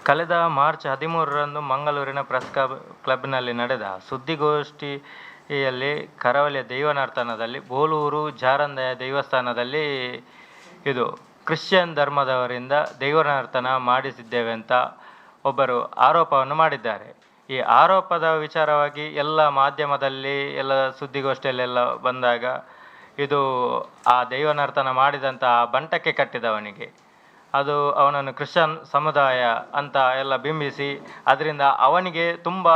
ಕಳೆದ ಮಾರ್ಚ್ 13ರಂದು ಮಂಗಳೂರಿನ ಪ್ರೆಸ್ ಕ್ಲಬ್ನಲ್ಲಿ ನಡೆದ ಸುದ್ದಿಗೋಷ್ಠಿಯಲ್ಲಿ ಕರಾವಳಿಯ ದೈವನರ್ತನದಲ್ಲಿ ಬೋಳೂರು ಜಾರಂದಯ ದೇವಸ್ಥಾನದಲ್ಲಿ ಇದು ಕ್ರಿಶ್ಚಿಯನ್ ಧರ್ಮದವರಿಂದ ದೈವನರ್ತನ ಮಾಡಿಸಿದ್ದೇವೆ ಅಂತ ಒಬ್ಬರು ಆರೋಪವನ್ನು ಮಾಡಿದ್ದಾರೆ. ಈ ಆರೋಪದ ವಿಚಾರವಾಗಿ ಎಲ್ಲ ಮಾಧ್ಯಮದಲ್ಲಿ ಎಲ್ಲ ಸುದ್ದಿಗೋಷ್ಠಿಯಲ್ಲೆಲ್ಲ ಬಂದಾಗ ಇದು ಆ ದೈವನರ್ತನ ಮಾಡಿದಂಥ ಬಂಟಕ್ಕೆ ಕಟ್ಟಿದವನಿಗೆ, ಅದು ಅವನನ್ನು ಕ್ರಿಶ್ಚಿಯನ್ ಸಮುದಾಯ ಅಂತ ಎಲ್ಲ ಬಿಂಬಿಸಿ ಅದರಿಂದ ಅವನಿಗೆ ತುಂಬ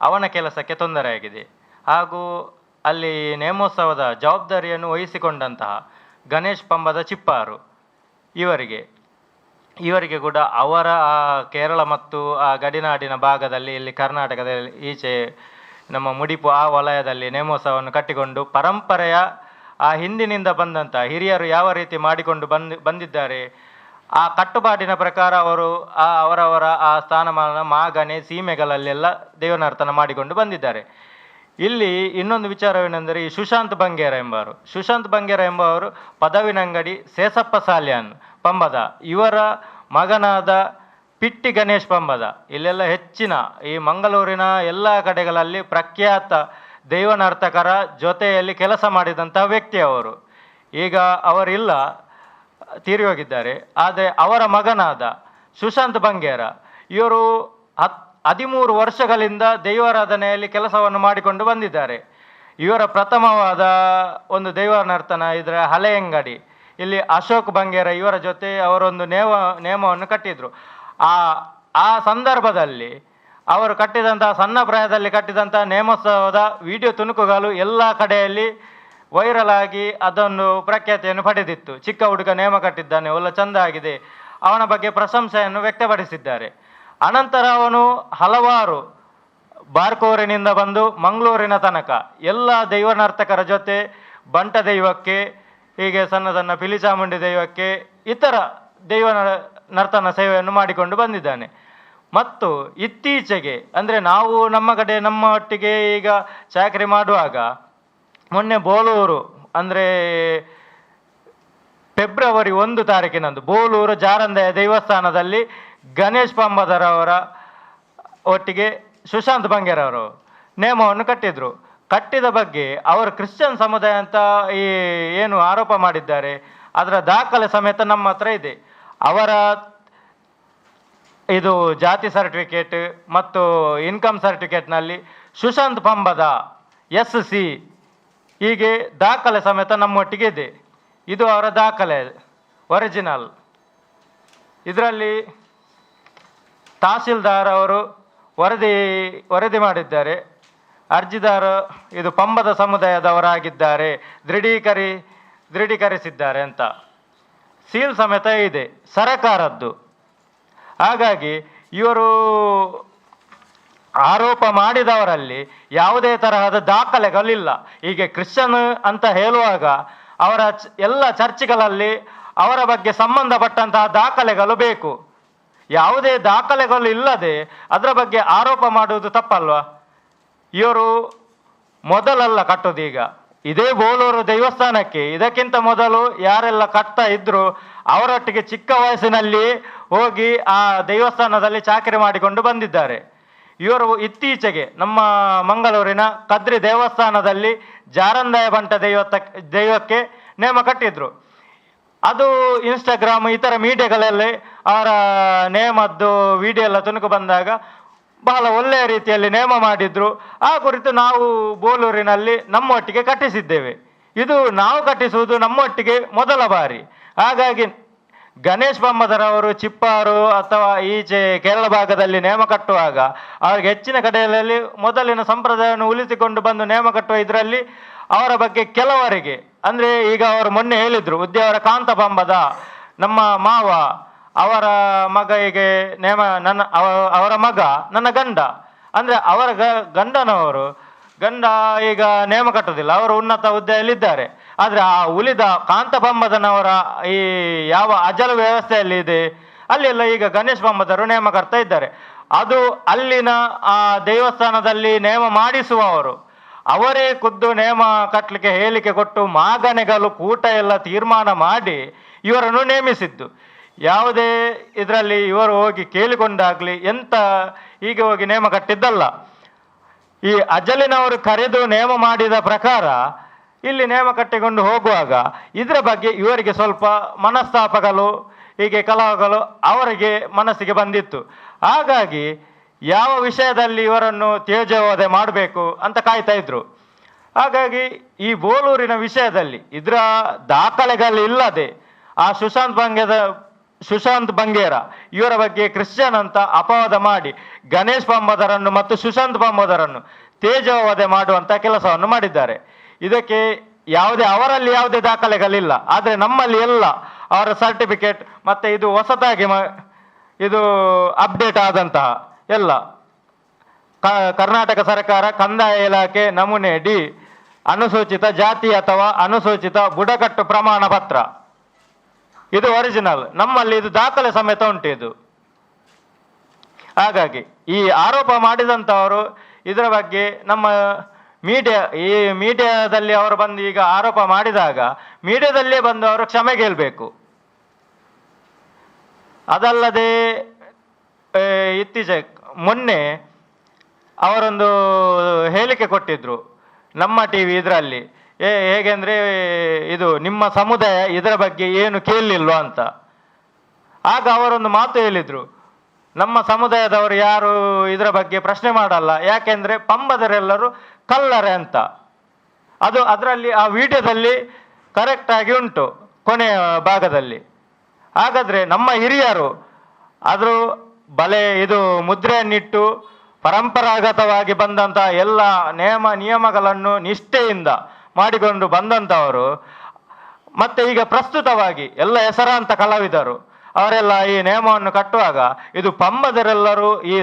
ಅವನ ಕೆಲಸಕ್ಕೆ ತೊಂದರೆಯಾಗಿದೆ. ಹಾಗೂ ಅಲ್ಲಿ ನೇಮೋತ್ಸವದ ಜವಾಬ್ದಾರಿಯನ್ನು ವಹಿಸಿಕೊಂಡಂತಹ ಗಣೇಶ್ ಪಂಬದ ಚಿಪ್ಪಾರು ಇವರಿಗೆ ಕೂಡ ಅವರ ಕೇರಳ ಮತ್ತು ಆ ಗಡಿನಾಡಿನ ಭಾಗದಲ್ಲಿ ಇಲ್ಲಿ ಕರ್ನಾಟಕದಲ್ಲಿ ಈಚೆ ನಮ್ಮ ಮುಡಿಪು ಆ ವಲಯದಲ್ಲಿ ನೇಮೋತ್ಸವವನ್ನು ಕಟ್ಟಿಕೊಂಡು ಪರಂಪರೆಯ ಆ ಹಿಂದಿನಿಂದ ಬಂದಂಥ ಹಿರಿಯರು ಯಾವ ರೀತಿ ಮಾಡಿಕೊಂಡು ಬಂದಿದ್ದಾರೆ ಆ ಕಟ್ಟುಪಾಡಿನ ಪ್ರಕಾರ ಅವರು ಅವರವರ ಆ ಸ್ಥಾನಮಾನ ಮಾಗನೆ ಸೀಮೆಗಳಲ್ಲೆಲ್ಲ ದೇವನರ್ತನ ಮಾಡಿಕೊಂಡು ಬಂದಿದ್ದಾರೆ. ಇಲ್ಲಿ ಇನ್ನೊಂದು ವಿಚಾರವೇನೆಂದರೆ ಈ ಸುಶಾಂತ್ ಬಂಗೇರ ಎಂಬವರು ಪದವಿನಂಗಡಿ ಸೇಸಪ್ಪ ಸಾಲ್ಯಾನ್ ಪಂಬದ ಇವರ ಮಗನಾದ ಪಿಟ್ಟಿ ಗಣೇಶ್ ಪಂಬದ ಇಲ್ಲೆಲ್ಲ ಹೆಚ್ಚಿನ ಈ ಮಂಗಳೂರಿನ ಎಲ್ಲ ಕಡೆಗಳಲ್ಲಿ ಪ್ರಖ್ಯಾತ ದೈವನರ್ತಕರ ಜೊತೆಯಲ್ಲಿ ಕೆಲಸ ಮಾಡಿದಂಥ ವ್ಯಕ್ತಿ ಅವರು. ಈಗ ಅವರಿಲ್ಲ, ತೀರಿ ಹೋಗಿದ್ದಾರೆ. ಆದರೆ ಅವರ ಮಗನಾದ ಸುಶಾಂತ್ ಬಂಗೇರ ಇವರು 13 ವರ್ಷಗಳಿಂದ ದೈವಾರಾಧನೆಯಲ್ಲಿ ಕೆಲಸವನ್ನು ಮಾಡಿಕೊಂಡು ಬಂದಿದ್ದಾರೆ. ಇವರ ಪ್ರಥಮವಾದ ಒಂದು ದೈವನರ್ತನ ಇದರ ಹಳೆಯಂಗಡಿ ಇಲ್ಲಿ ಅಶೋಕ್ ಬಂಗೇರ ಇವರ ಜೊತೆ ಅವರೊಂದು ನೇಮವನ್ನು ಕಟ್ಟಿದರು. ಆ ಸಂದರ್ಭದಲ್ಲಿ ಅವರು ಕಟ್ಟಿದಂತಹ ಸಣ್ಣ ಪ್ರಾಯದಲ್ಲಿ ಕಟ್ಟಿದಂಥ ನೇಮೋತ್ಸವದ ವಿಡಿಯೋ ತುಣುಕುಗಳು ಎಲ್ಲ ಕಡೆಯಲ್ಲಿ ವೈರಲ್ ಆಗಿ ಅದೊಂದು ಪ್ರಖ್ಯಾತಿಯನ್ನು ಪಡೆದಿತ್ತು. ಚಿಕ್ಕ ಹುಡುಗ ನೇಮ ಕಟ್ಟಿದ್ದಾನೆ, ಒಳ್ಳೆ ಚಂದ ಆಗಿದೆ, ಅವನ ಬಗ್ಗೆ ಪ್ರಶಂಸೆಯನ್ನು ವ್ಯಕ್ತಪಡಿಸಿದ್ದಾರೆ. ಅನಂತರ ಅವನು ಹಲವಾರು ಬಾರ್ಕೋರಿನಿಂದ ಬಂದು ಮಂಗಳೂರಿನ ತನಕ ಎಲ್ಲ ದೈವನರ್ತಕರ ಜೊತೆ ಬಂಟ ದೈವಕ್ಕೆ, ಹೀಗೆ ಸಣ್ಣ ಸಣ್ಣ ಪಿಲಿಚಾಮುಂಡಿ ದೈವಕ್ಕೆ, ಇತರ ದೈವ ನರ್ತನ ಸೇವೆಯನ್ನು ಮಾಡಿಕೊಂಡು ಬಂದಿದ್ದಾನೆ. ಮತ್ತು ಇತ್ತೀಚೆಗೆ ಅಂದರೆ ನಾವು ನಮ್ಮ ಕಡೆ ನಮ್ಮ ಒಟ್ಟಿಗೆ ಈಗ ಚಾಕರಿ ಮಾಡುವಾಗ ಮೊನ್ನೆ ಬೋಳೂರು ಅಂದರೆ ಫೆಬ್ರವರಿ 1 ತಾರೀಕಿನಂದು ಬೋಳೂರು ಜಾರಂದಯ ದೇವಸ್ಥಾನದಲ್ಲಿ ಗಣೇಶ್ ಪಂಬದರವರ ಒಟ್ಟಿಗೆ ಸುಶಾಂತ್ ಬಂಗೇರವರು ನೇಮವನ್ನು ಕಟ್ಟಿದರು. ಕಟ್ಟಿದ ಬಗ್ಗೆ ಅವರು ಕ್ರಿಶ್ಚಿಯನ್ ಸಮುದಾಯ ಅಂತ ಏನು ಆರೋಪ ಮಾಡಿದ್ದಾರೆ ಅದರ ದಾಖಲೆ ಸಮೇತ ನಮ್ಮ ಹತ್ರ ಇದೆ. ಅವರ ಇದು ಜಾತಿ ಸರ್ಟಿಫಿಕೇಟ್ ಮತ್ತು ಇನ್ಕಮ್ ಸರ್ಟಿಫಿಕೇಟ್ನಲ್ಲಿ ಸುಶಾಂತ್ ಪಂಬದ SC ಹೀಗೆ ದಾಖಲೆ ಸಮೇತ ನಮ್ಮೊಟ್ಟಿಗೆ ಇದೆ. ಇದು ಅವರ ದಾಖಲೆ ಒರಿಜಿನಲ್. ಇದರಲ್ಲಿ ತಹಸೀಲ್ದಾರ್ ಅವರು ವರದಿ ಮಾಡಿದ್ದಾರೆ. ಅರ್ಜಿದಾರ ಇದು ಪಂಬದ ಸಮುದಾಯದವರಾಗಿದ್ದಾರೆ, ದೃಢೀಕರಿಸಿದ್ದಾರೆ ಅಂತ ಸೀಲ್ ಸಮೇತ ಇದೆ ಸರಕಾರದ್ದು. ಹಾಗಾಗಿ ಇವರು ಆರೋಪ ಮಾಡಿದವರಲ್ಲಿ ಯಾವುದೇ ತರಹದ ದಾಖಲೆಗಳಿಲ್ಲ. ಹೀಗೆ ಕ್ರಿಶ್ಚಿಯನ್ ಅಂತ ಹೇಳುವಾಗ ಅವರ ಎಲ್ಲ ಚರ್ಚ್ಗಳಲ್ಲಿ ಅವರ ಬಗ್ಗೆ ಸಂಬಂಧಪಟ್ಟಂತಹ ದಾಖಲೆಗಳು ಬೇಕು. ಯಾವುದೇ ದಾಖಲೆಗಳು ಇಲ್ಲದೆ ಅದರ ಬಗ್ಗೆ ಆರೋಪ ಮಾಡುವುದು ತಪ್ಪಲ್ವಾ? ಇವರು ಮೊದಲಲ್ಲ ಕಟ್ಟೋದೀಗ, ಇದೇ ಬೋಳೂರು ದೇವಸ್ಥಾನಕ್ಕೆ ಇದಕ್ಕಿಂತ ಮೊದಲು ಯಾರೆಲ್ಲ ಕಟ್ತಾ ಇದ್ರು ಅವರೊಟ್ಟಿಗೆ ಚಿಕ್ಕ ವಯಸ್ಸಿನಲ್ಲಿ ಹೋಗಿ ಆ ದೇವಸ್ಥಾನದಲ್ಲಿ ಚಾಕರಿ ಮಾಡಿಕೊಂಡು ಬಂದಿದ್ದಾರೆ. ಇವರು ಇತ್ತೀಚೆಗೆ ನಮ್ಮ ಮಂಗಳೂರಿನ ಕದ್ರಿ ದೇವಸ್ಥಾನದಲ್ಲಿ ಜಾರಂದಯ ಬಂಟ ದೈವಕ್ಕೆ ನೇಮ ಕಟ್ಟಿದ್ರು. ಅದು ಇನ್ಸ್ಟಾಗ್ರಾಮ್ ಇತರ ಮೀಡಿಯಾಗಳಲ್ಲಿ ಅವರ ನೇಮದ್ದು ವಿಡಿಯೋ ಎಲ್ಲ ತುಣುಕು ಬಂದಾಗ ಬಹಳ ಒಳ್ಳೆಯ ರೀತಿಯಲ್ಲಿ ನೇಮ ಮಾಡಿದ್ರು. ಆ ಕುರಿತು ನಾವು ಬೋಳೂರಿನಲ್ಲಿ ನಮ್ಮೊಟ್ಟಿಗೆ ಕಟ್ಟಿಸಿದ್ದೇವೆ. ಇದು ನಾವು ಕಟ್ಟಿಸುವುದು ನಮ್ಮೊಟ್ಟಿಗೆ ಮೊದಲ ಬಾರಿ. ಹಾಗಾಗಿ ಗಣೇಶ್ ಪಂಬದರವರು ಚಿಪ್ಪಾರು ಅಥವಾ ಈಚೆ ಕೇರಳ ಭಾಗದಲ್ಲಿ ನೇಮ ಕಟ್ಟುವಾಗ ಅವರಿಗೆ ಹೆಚ್ಚಿನ ಕಡೆಯಲ್ಲಿ ಮೊದಲಿನ ಸಂಪ್ರದಾಯವನ್ನು ಉಳಿಸಿಕೊಂಡು ಬಂದು ನೇಮ ಕಟ್ಟುವ ಇದರಲ್ಲಿ ಅವರ ಬಗ್ಗೆ ಕೆಲವರಿಗೆ ಅಂದರೆ ಈಗ ಅವರು ಮೊನ್ನೆ ಹೇಳಿದರು ಉದ್ಯಾವರ ಕಾಂತ ಪಂಬದ ನಮ್ಮ ಮಾವ ಅವರ ಮಗ ಹೀಗೆ ಅವರ ಮಗ ನನ್ನ ಗಂಡ ಅಂದರೆ ಅವರ ಗಂಡ ಈಗ ನೇಮ ಕಟ್ಟೋದಿಲ್ಲ, ಅವರು ಉನ್ನತ ಹುದ್ದೆಯಲ್ಲಿದ್ದಾರೆ. ಆದರೆ ಆ ಉಳಿದ ಕಾಂತ ಪಂಬದನವರ ಈ ಯಾವ ಅಜಲ ವ್ಯವಸ್ಥೆಯಲ್ಲಿ ಇದೆ ಅಲ್ಲೆಲ್ಲ ಈಗ ಗಣೇಶ್ ಪಂಬದರು ನೇಮ ಕಟ್ತಾ ಇದ್ದಾರೆ. ಅದು ಅಲ್ಲಿನ ಆ ದೇವಸ್ಥಾನದಲ್ಲಿ ನೇಮ ಮಾಡಿಸುವವರು ಅವರೇ ಖುದ್ದು ನೇಮ ಕಟ್ಟಲಿಕ್ಕೆ ಹೇಳಿಕೆ ಕೊಟ್ಟು ಮಾಗನೆಗಳು ಕೂಟ ಎಲ್ಲ ತೀರ್ಮಾನ ಮಾಡಿ ಇವರನ್ನು ನೇಮಿಸಿದ್ದು. ಯಾವುದೇ ಇದರಲ್ಲಿ ಇವರು ಹೋಗಿ ಕೇಳಿಕೊಂಡಾಗಲಿ ಎಂತ ಹೀಗೆ ಹೋಗಿ ನೇಮ ಕಟ್ಟಿದ್ದಲ್ಲ. ಈ ಅಜಲಿನವರು ಕರೆದು ನೇಮ ಮಾಡಿದ ಪ್ರಕಾರ ಇಲ್ಲಿ ನೇಮ ಕಟ್ಟಿಕೊಂಡು ಹೋಗುವಾಗ ಇದರ ಬಗ್ಗೆ ಇವರಿಗೆ ಸ್ವಲ್ಪ ಮನಸ್ತಾಪಗಳು ಹೀಗೆ ಕಲಹಗಳು ಅವರಿಗೆ ಮನಸ್ಸಿಗೆ ಬಂದಿತ್ತು. ಹಾಗಾಗಿ ಯಾವ ವಿಷಯದಲ್ಲಿ ಇವರನ್ನು ತೇಜೋವಧೆ ಮಾಡಬೇಕು ಅಂತ ಕಾಯ್ತಾ ಇದ್ರು. ಹಾಗಾಗಿ ಈ ಬೋಲೂರಿನ ವಿಷಯದಲ್ಲಿ ಇದರ ದಾಖಲೆಗಳಿಲ್ಲದೆ ಆ ಸುಶಾಂತ್ ಬಂಗೇರ ಇವರ ಬಗ್ಗೆ ಕ್ರಿಶ್ಚಿಯನ್ ಅಂತ ಅಪವಾದ ಮಾಡಿ ಗಣೇಶ್ ಪಂಬದರನ್ನು ಮತ್ತು ಸುಶಾಂತ್ ಪಂಬದರನ್ನು ತೇಜೋವಧೆ ಮಾಡುವಂತ ಕೆಲಸವನ್ನು ಮಾಡಿದ್ದಾರೆ. ಇದಕ್ಕೆ ಅವರಲ್ಲಿ ಯಾವುದೇ ದಾಖಲೆಗಳಿಲ್ಲ, ಆದರೆ ನಮ್ಮಲ್ಲಿ ಎಲ್ಲ ಅವರ ಸರ್ಟಿಫಿಕೇಟ್ ಮತ್ತೆ ಇದು ಹೊಸತಾಗಿ ಇದು ಅಪ್ಡೇಟ್ ಆದಂತಹ ಎಲ್ಲ ಕರ್ನಾಟಕ ಸರ್ಕಾರ ಕಂದಾಯ ಇಲಾಖೆ ನಮೂನೆ ಡಿ ಅನುಸೂಚಿತ ಜಾತಿ ಅಥವಾ ಅನುಸೂಚಿತ ಬುಡಕಟ್ಟು ಪ್ರಮಾಣ ಪತ್ರ, ಇದು ಒರಿಜಿನಲ್, ನಮ್ಮಲ್ಲಿ ಇದು ದಾಖಲೆ ಸಮೇತ ಉಂಟು ಇದು. ಹಾಗಾಗಿ ಈ ಆರೋಪ ಮಾಡಿದಂಥವರು ಇದರ ಬಗ್ಗೆ ನಮ್ಮ ಈ ಮೀಡಿಯಾದಲ್ಲಿ ಅವರು ಬಂದು ಈಗ ಆರೋಪ ಮಾಡಿದಾಗ ಮೀಡಿಯಾದಲ್ಲೇ ಬಂದು ಅವರು ಕ್ಷಮೆ ಕೇಳಬೇಕು. ಅದಲ್ಲದೆ ಇತ್ತೀಚೆಗೆ ಮೊನ್ನೆ ಅವರೊಂದು ಹೇಳಿಕೆ ಕೊಟ್ಟಿದ್ರು ನಮ್ಮ ಟಿವಿ ಇದರಲ್ಲಿ, ಹೇಗೆಂದ್ರೆ ಇದು ನಿಮ್ಮ ಸಮುದಾಯ ಇದರ ಬಗ್ಗೆ ಏನು ಕೇಳಲಿಲ್ವಾ ಅಂತ. ಆಗ ಅವರೊಂದು ಮಾತು ಹೇಳಿದ್ರು, ನಮ್ಮ ಸಮುದಾಯದವರು ಯಾರು ಇದರ ಬಗ್ಗೆ ಪ್ರಶ್ನೆ ಮಾಡಲ್ಲ, ಯಾಕೆಂದ್ರೆ ಪಂಬದರೆಲ್ಲರೂ ಕಲ್ಲರೆ ಅಂತ. ಅದು ಅದರಲ್ಲಿ ಆ ವಿಡಿಯೋದಲ್ಲಿ ಕರೆಕ್ಟ್ ಆಗಿ ಉಂಟು ಕೊನೆಯ ಭಾಗದಲ್ಲಿ. ಹಾಗಾದ್ರೆ ನಮ್ಮ ಹಿರಿಯರು ಆದರೂ ಬಲೆ ಇದು ಮುದ್ರೆಯನ್ನಿಟ್ಟು ಪರಂಪರಾಗತವಾಗಿ ಬಂದಂತಹ ಎಲ್ಲ ನಿಯಮಗಳನ್ನು ನಿಷ್ಠೆಯಿಂದ ಮಾಡಿಕೊಂಡು ಬಂದಂಥವರು ಮತ್ತೆ ಈಗ ಪ್ರಸ್ತುತವಾಗಿ ಎಲ್ಲ ಹೆಸರಾಂತ ಕಲಾವಿದರು ಅವರೆಲ್ಲ ಈ ನೇಮವನ್ನು ಕಟ್ಟುವಾಗ ಇದು ಪಂಬದರೆಲ್ಲರೂ ಈ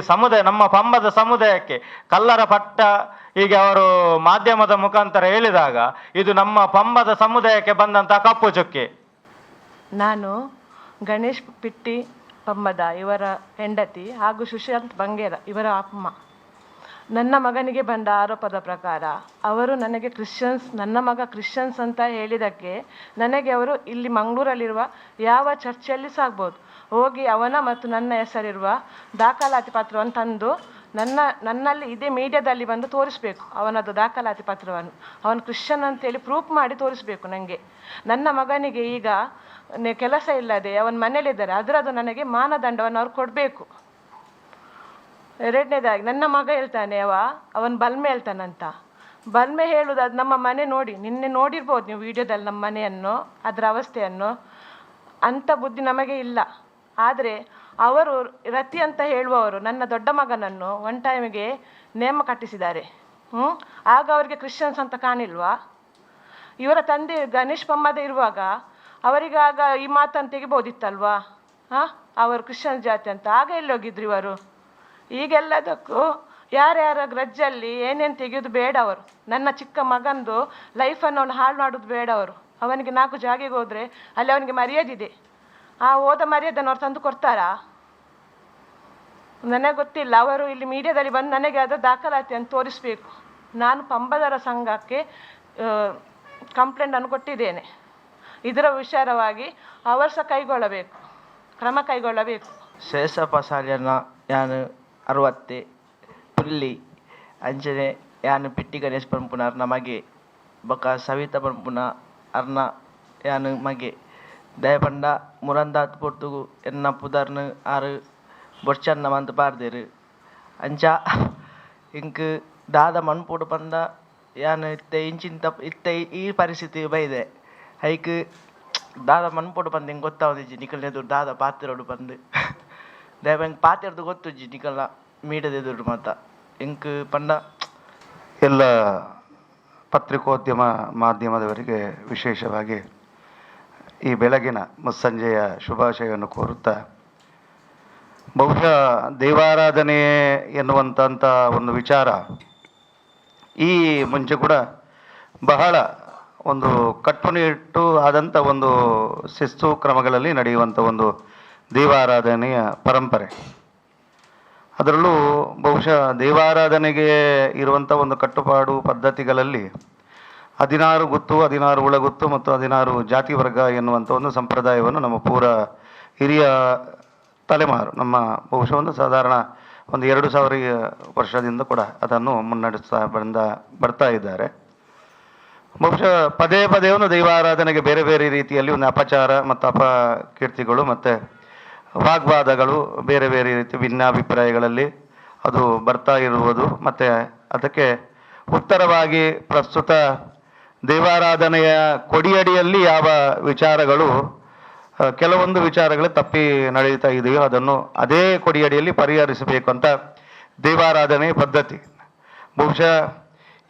ನಮ್ಮ ಪಂಬದ ಸಮುದಾಯಕ್ಕೆ ಕಲ್ಲರ ಪಟ್ಟ ಹೀಗೆ ಅವರು ಮಾಧ್ಯಮದ ಮುಖಾಂತರ ಹೇಳಿದಾಗ ಇದು ನಮ್ಮ ಪಂಬದ ಸಮುದಾಯಕ್ಕೆ ಬಂದಂತಹ ಕಪ್ಪು ಚುಕ್ಕೆ. ನಾನು ಗಣೇಶ್ ಪಿಟ್ಟಿ ಪಂಬದ ಇವರ ಹೆಂಡತಿ ಹಾಗೂ ಸುಶಾಂತ್ ಬಂಗೇರ ಇವರ ಅಮ್ಮ. ನನ್ನ ಮಗನಿಗೆ ಬಂದ ಆರೋಪದ ಪ್ರಕಾರ ಅವರು ನನಗೆ ನನ್ನ ಮಗ ಕ್ರಿಶ್ಚಿಯನ್ಸ್ ಅಂತ ಹೇಳಿದ್ದಕ್ಕೆ ನನಗೆ ಅವರು ಇಲ್ಲಿ ಮಂಗಳೂರಲ್ಲಿರುವ ಯಾವ ಚರ್ಚಲ್ಲಿ ಸಾಗ್ಬೋದು ಹೋಗಿ ಅವನ ಮತ್ತು ನನ್ನ ಹೆಸರಿರುವ ದಾಖಲಾತಿ ಪತ್ರವನ್ನು ತಂದು ನನ್ನಲ್ಲಿ ಇದೇ ಮೀಡಿಯಾದಲ್ಲಿ ಬಂದು ತೋರಿಸ್ಬೇಕು ಅವನದು ದಾಖಲಾತಿ ಪತ್ರವನ್ನು. ಅವನು ಕ್ರಿಶ್ಚಿಯನ್ ಅಂತೇಳಿ ಪ್ರೂಫ್ ಮಾಡಿ ತೋರಿಸ್ಬೇಕು ನನಗೆ. ನನ್ನ ಮಗನಿಗೆ ಈಗ ಕೆಲಸ ಇಲ್ಲದೆ ಅವನ ಮನೇಲಿದ್ದಾರೆ, ಅದರದ್ದು ನನಗೆ ಮಾನದಂಡವನ್ನು ಅವ್ರು ಕೊಡಬೇಕು. ಎರಡನೇದಾಗಿ ನನ್ನ ಮಗ ಹೇಳ್ತಾನೆ ಅವನು ಬಲ್ಮೆ ಹೇಳ್ತಾನಂತ. ಬಲ್ಮೆ ಹೇಳುದು ಅದು ನಮ್ಮ ಮನೆ ನೋಡಿ, ನಿನ್ನೆ ನೋಡಿರ್ಬೋದು ನೀವು ವಿಡಿಯೋದಲ್ಲಿ ನಮ್ಮ ಮನೆಯನ್ನು, ಅದರ ಅವಸ್ಥೆಯನ್ನು. ಅಂಥ ಬುದ್ಧಿ ನಮಗೆ ಇಲ್ಲ. ಆದರೆ ಅವರು ರತಿ ಅಂತ ಹೇಳುವವರು ನನ್ನ ದೊಡ್ಡ ಮಗನನ್ನು ಒನ್ ಟೈಮಿಗೆ ನೇಮ ಕಟ್ಟಿಸಿದ್ದಾರೆ. ಆಗ ಅವರಿಗೆ ಕ್ರಿಶ್ಚಿಯನ್ಸ್ ಅಂತ ಕಾಣಿಲ್ವಾ? ಇವರ ತಂದೆ ಗಣೇಶ್ ಪಂಬದ ಇರುವಾಗ ಅವರಿಗಾಗ ಈ ಮಾತನ್ನು ತೆಗಿಬೋದಿತ್ತಲ್ವಾ? ಅವರು ಕ್ರಿಶ್ಚಿಯನ್ ಜಾತಿ ಅಂತ. ಆಗ ಎಲ್ಲಿ ಹೋಗಿದ್ರು ಇವರು? ಈಗೆಲ್ಲದಕ್ಕೂ ಯಾರ್ಯಾರ ಗ್ರಜ್ಜಲ್ಲಿ ಏನೇನು ತೆಗೆಯೋದು ಬೇಡ. ಅವರು ನನ್ನ ಚಿಕ್ಕ ಮಗಂದು ಲೈಫನ್ನು ಅವನು ಹಾಳು ಮಾಡೋದು ಬೇಡ. ಅವನಿಗೆ 4 ಜಾಗೆಗೆ ಹೋದರೆ ಅಲ್ಲಿ ಅವನಿಗೆ ಮರ್ಯಾದಿದೆ. ಆ ಹೋದ ಮರ್ಯಾದನ್ನು ಅವ್ರು ತಂದು ಕೊಡ್ತಾರಾ? ನನಗೆ ಗೊತ್ತಿಲ್ಲ. ಅವರು ಇಲ್ಲಿ ಮೀಡಿಯಾದಲ್ಲಿ ಬಂದು ನನಗೆ ಅದರ ದಾಖಲಾತಿಯನ್ನು ತೋರಿಸಬೇಕು. ನಾನು ಪಂಬದರ ಸಂಘಕ್ಕೆ ಕಂಪ್ಲೇಂಟನ್ನು ಕೊಟ್ಟಿದ್ದೇನೆ. ಇದರ ವಿಚಾರವಾಗಿ ಅವರು ಸಹ ಕ್ರಮ ಕೈಗೊಳ್ಳಬೇಕು. ಶೇಷಪ್ಪ ಸಾಲಿಯನ್ನ ಯಾನು 60 ಪುಲ್ಲಿ ಅಂಚನೆ ಯಾನು ಪಿಟ್ಟಿ ಗಣೇಶ್ ಪಂಪುನ ಅರ್ನ ಮಗೆ ಬೊಕ ಸವಿತಾ ಪಂಪುನ ಅರ್ನ ಯಾನು ಮಗೆ ದಯಪಂಡ ಮುರಂದಾತ್ ಪೊರ್ತುಗು ಎನ್ನ ಪುದರ್ನು ಆರು ಬೊರ್ಚನ್ನ ಮಂತ್ ಪಾರ್ದೇರು ಅಂಚ ಇಂಕ್ ದಾದ ಮಣ್ಪುಡು ಪಂದ ಯಾನು ಇತ್ತೆ ಈ ಪರಿಸ್ಥಿತಿ ಬೈದೆ ಹೈಕ್ ದಾದ ಮಣ್ಪುಡು ಪಂದ ಹಿಂಗೆ ಗೊತ್ತಾವದಿಜ್ಜಿ ನಿಕಲ್ನೆದುರು ದಾದ ಪಾತಿರೋಡು ಬಂದು ದಯವಂಗೆ ಪಾತಿರೋದು ಗೊತ್ತುಜ್ಜಿ ನಿಕಲ್ನ ಮೀಡಿಯಾದೆದುರು ಮಾತ ಇಂಕ್ ಪಂಡ. ಎಲ್ಲ ಪತ್ರಿಕೋದ್ಯಮ ಮಾಧ್ಯಮದವರಿಗೆ ವಿಶೇಷವಾಗಿ ಈ ಬೆಳಗಿನ ಮುಸ್ಸಂಜೆಯ ಶುಭಾಶಯವನ್ನು ಕೋರುತ್ತಾ, ಬಹುಶಃ ದೈವಾರಾಧನೆ ಎನ್ನುವಂಥ ಒಂದು ವಿಚಾರ ಈ ಮುಂಚೆ ಕೂಡ ಬಹಳ ಒಂದು ಕಟ್ಟುನಿಟ್ಟು ಆದಂಥ ಒಂದು ಶಿಸ್ತು ಕ್ರಮಗಳಲ್ಲಿ ನಡೆಯುವಂಥ ಒಂದು ದೈವಾರಾಧನೆಯ ಪರಂಪರೆ. ಅದರಲ್ಲೂ ಬಹುಶಃ ದೈವಾರಾಧನೆಗೆ ಇರುವಂಥ ಒಂದು ಕಟ್ಟುಪಾಡು ಪದ್ಧತಿಗಳಲ್ಲಿ 16 ಗುತ್ತು, 16 ಉಳಗುತ್ತು ಮತ್ತು 16 ಜಾತಿ ವರ್ಗ ಎನ್ನುವಂಥ ಒಂದು ಸಂಪ್ರದಾಯವನ್ನು ನಮ್ಮ ಪೂರ ಹಿರಿಯ ತಲೆಮಾರು ನಮ್ಮ ಬಹುಶಃ ಒಂದು ಸಾಧಾರಣ ಒಂದು 2000 ವರ್ಷದಿಂದ ಕೂಡ ಅದನ್ನು ಮುನ್ನಡೆಸ್ತಾ ಬರ್ತಾ ಇದ್ದಾರೆ. ಬಹುಶಃ ಪದೇ ಪದೇ ಒಂದು ದೈವಾರಾಧನೆಗೆ ಬೇರೆ ಬೇರೆ ರೀತಿಯಲ್ಲಿ ಒಂದು ಅಪಚಾರ ಮತ್ತು ಅಪಕೀರ್ತಿಗಳು ಮತ್ತು ವಾಗ್ವಾದಗಳು ಬೇರೆ ಬೇರೆ ರೀತಿ ಭಿನ್ನಾಭಿಪ್ರಾಯಗಳಲ್ಲಿ ಅದು ಬರ್ತಾ ಇರುವುದು, ಮತ್ತು ಅದಕ್ಕೆ ಉತ್ತರವಾಗಿ ಪ್ರಸ್ತುತ ದೈವಾರಾಧನೆಯ ಕೊಡಿಯಡಿಯಲ್ಲಿ ಯಾವ ವಿಚಾರಗಳು ಕೆಲವೊಂದು ವಿಚಾರಗಳು ತಪ್ಪಿ ನಡೆಯುತ್ತಾ ಇದೆಯೋ ಅದನ್ನು ಅದೇ ಕೊಡಿಯಡಿಯಲ್ಲಿ ಪರಿಹರಿಸಬೇಕು ಅಂತ ದೈವಾರಾಧನೆ ಪದ್ಧತಿ. ಬಹುಶಃ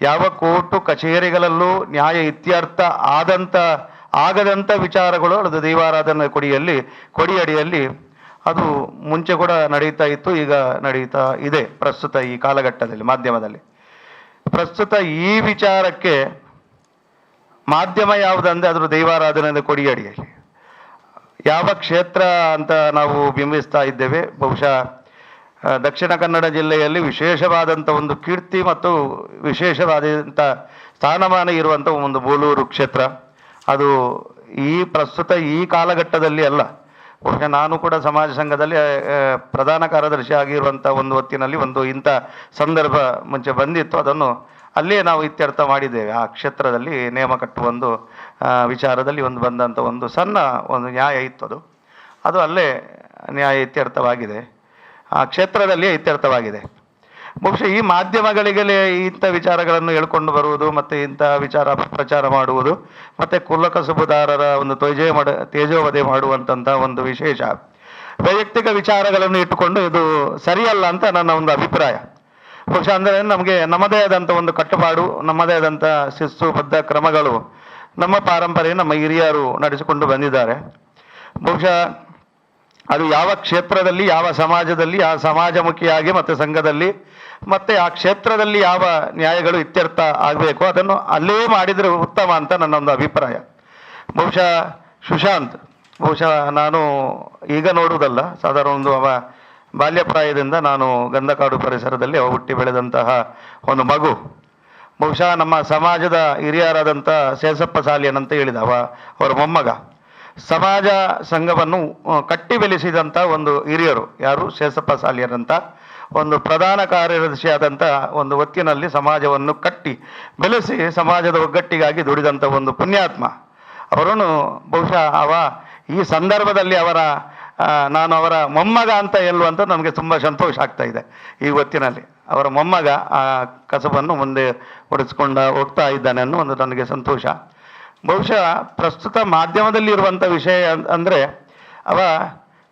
ಯಾವ ಕೋರ್ಟು ಕಚೇರಿಗಳಲ್ಲೂ ನ್ಯಾಯ ಇತ್ಯರ್ಥ ಆಗದಂಥ ವಿಚಾರಗಳು ಅದು ದೈವಾರಾಧನೆ ಕೊಡಿಯಡಿಯಲ್ಲಿ ಅದು ಮುಂಚೆ ಕೂಡ ನಡೀತಾ ಇತ್ತು, ಈಗ ನಡೀತಾ ಇದೆ ಪ್ರಸ್ತುತ ಈ ಕಾಲಘಟ್ಟದಲ್ಲಿ ಮಾಧ್ಯಮದಲ್ಲಿ. ಪ್ರಸ್ತುತ ಈ ವಿಚಾರಕ್ಕೆ ಮಾಧ್ಯಮ ಯಾವುದಂದ್ರೆ ಅದ್ರ ದೈವಾರಾಧನೆ ಕೊಡಿಯಡಿಯಲ್ಲಿ ಯಾವ ಕ್ಷೇತ್ರ ಅಂತ ನಾವು ಬಿಂಬಿಸ್ತಾ ಇದ್ದೇವೆ. ಬಹುಶಃ ದಕ್ಷಿಣ ಕನ್ನಡ ಜಿಲ್ಲೆಯಲ್ಲಿ ವಿಶೇಷವಾದಂಥ ಒಂದು ಕೀರ್ತಿ ಮತ್ತು ವಿಶೇಷವಾದಂಥ ಸ್ಥಾನಮಾನ ಇರುವಂಥ ಒಂದು ಬೋಳೂರು ಕ್ಷೇತ್ರ. ಅದು ಈ ಪ್ರಸ್ತುತ ಈ ಕಾಲಘಟ್ಟದಲ್ಲಿ ಅಲ್ಲ, ಬಹುಶಃ ನಾನು ಕೂಡ ಸಮಾಜ ಸಂಘದಲ್ಲಿ ಪ್ರಧಾನ ಕಾರ್ಯದರ್ಶಿ ಆಗಿರುವಂಥ ಒಂದು ಹೊತ್ತಿನಲ್ಲಿ ಒಂದು ಇಂಥ ಸಂದರ್ಭ ಮುಂಚೆ ಬಂದಿತ್ತು. ಅದನ್ನು ಅಲ್ಲೇ ನಾವು ಇತ್ಯರ್ಥ ಮಾಡಿದ್ದೇವೆ. ಆ ಕ್ಷೇತ್ರದಲ್ಲಿ ನೇಮ ಕಟ್ಟುವ ಒಂದು ವಿಚಾರದಲ್ಲಿ ಬಂದಂಥ ಒಂದು ಸಣ್ಣ ಒಂದು ನ್ಯಾಯ ಇತ್ತು. ಅದು ಅಲ್ಲೇ ನ್ಯಾಯ ಇತ್ಯರ್ಥವಾಗಿದೆ, ಆ ಕ್ಷೇತ್ರದಲ್ಲಿಯೇ ಇತ್ಯರ್ಥವಾಗಿದೆ. ಬಹುಶಃ ಈ ಮಾಧ್ಯಮಗಳಿಗೆ ಇಂಥ ವಿಚಾರಗಳನ್ನು ಹೇಳ್ಕೊಂಡು ಬರುವುದು ಮತ್ತು ಇಂಥ ವಿಚಾರ ಪ್ರಚಾರ ಮಾಡುವುದು ಮತ್ತು ಕುಲಕಸುಬುದಾರರ ಒಂದು ತೇಜೋವಧೆ ಮಾಡುವಂಥ ಒಂದು ವಿಶೇಷ ವೈಯಕ್ತಿಕ ವಿಚಾರಗಳನ್ನು ಇಟ್ಟುಕೊಂಡು ಇದು ಸರಿಯಲ್ಲ ಅಂತ ನನ್ನ ಒಂದು ಅಭಿಪ್ರಾಯ. ಬಹುಶಃ ಅಂದರೆ ನಮಗೆ ನಮ್ಮದೇ ಆದಂಥ ಒಂದು ಕಟ್ಟುಪಾಡು, ನಮ್ಮದೇ ಆದಂಥ ಶಿಸ್ತುಬದ್ಧ ಕ್ರಮಗಳು, ನಮ್ಮ ಪಾರಂಪರ್ಯ ನಮ್ಮ ಹಿರಿಯರು ನಡೆಸಿಕೊಂಡು ಬಂದಿದ್ದಾರೆ. ಬಹುಶಃ ಅದು ಯಾವ ಕ್ಷೇತ್ರದಲ್ಲಿ ಯಾವ ಸಮಾಜದಲ್ಲಿ ಆ ಸಮಾಜಮುಖಿಯಾಗಿ ಮತ್ತು ಸಂಘದಲ್ಲಿ ಮತ್ತು ಆ ಕ್ಷೇತ್ರದಲ್ಲಿ ಯಾವ ನ್ಯಾಯಗಳು ಇತ್ಯರ್ಥ ಆಗಬೇಕು ಅದನ್ನು ಅಲ್ಲೇ ಮಾಡಿದರೆ ಉತ್ತಮ ಅಂತ ನನ್ನ ಒಂದು ಅಭಿಪ್ರಾಯ. ಬಹುಶಃ ಸುಶಾಂತ್ ನಾನು ಈಗ ನೋಡುವುದಲ್ಲ, ಸಾಧಾರಣ ಒಂದು ಅವ ಬಾಲ್ಯಪ್ರಾಯದಿಂದ ನಾನು ಗಂಧಕಾಡು ಪರಿಸರದಲ್ಲಿ ಹುಟ್ಟಿ ಬೆಳೆದಂತಹ ಒಂದು ಮಗು. ಬಹುಶಃ ನಮ್ಮ ಸಮಾಜದ ಹಿರಿಯರಾದಂಥ ಶೇಷಪ್ಪ ಸಾಲಿಯನ್ ಅಂತ ಹೇಳಿದ ಅವರ ಮೊಮ್ಮಗ. ಸಮಾಜ ಸಂಘವನ್ನು ಕಟ್ಟಿ ಬೆಳೆಸಿದಂಥ ಒಂದು ಹಿರಿಯರು ಯಾರು ಶೇಷಪ್ಪ ಸಾಲಿಯನ್ ಅಂತ ಒಂದು ಪ್ರಧಾನ ಕಾರ್ಯದರ್ಶಿಯಾದಂಥ ಒಂದು ಹೊತ್ತಿನಲ್ಲಿ ಸಮಾಜವನ್ನು ಕಟ್ಟಿ ಬೆಳೆಸಿ ಸಮಾಜದ ಒಗ್ಗಟ್ಟಿಗಾಗಿ ದುಡಿದಂಥ ಒಂದು ಪುಣ್ಯಾತ್ಮ ಅವರನ್ನು ಬಹುಶಃ ಈ ಸಂದರ್ಭದಲ್ಲಿ ನಾನು ಅವರ ಮೊಮ್ಮಗ ಅಂತ ಹೇಳುವಂತ ನನಗೆ ತುಂಬ ಸಂತೋಷ ಆಗ್ತಾ ಇದೆ. ಈ ಹೊತ್ತಿನಲ್ಲಿ ಅವರ ಮೊಮ್ಮಗ ಆ ಕಸಬನ್ನು ಮುಂದೆ ಹೋಗ್ತಾ ಇದ್ದಾನೆ ಅನ್ನೋ ಒಂದು ನನಗೆ ಸಂತೋಷ. ಬಹುಶಃ ಪ್ರಸ್ತುತ ಮಾಧ್ಯಮದಲ್ಲಿ ಇರುವಂಥ ವಿಷಯ ಅಂದರೆ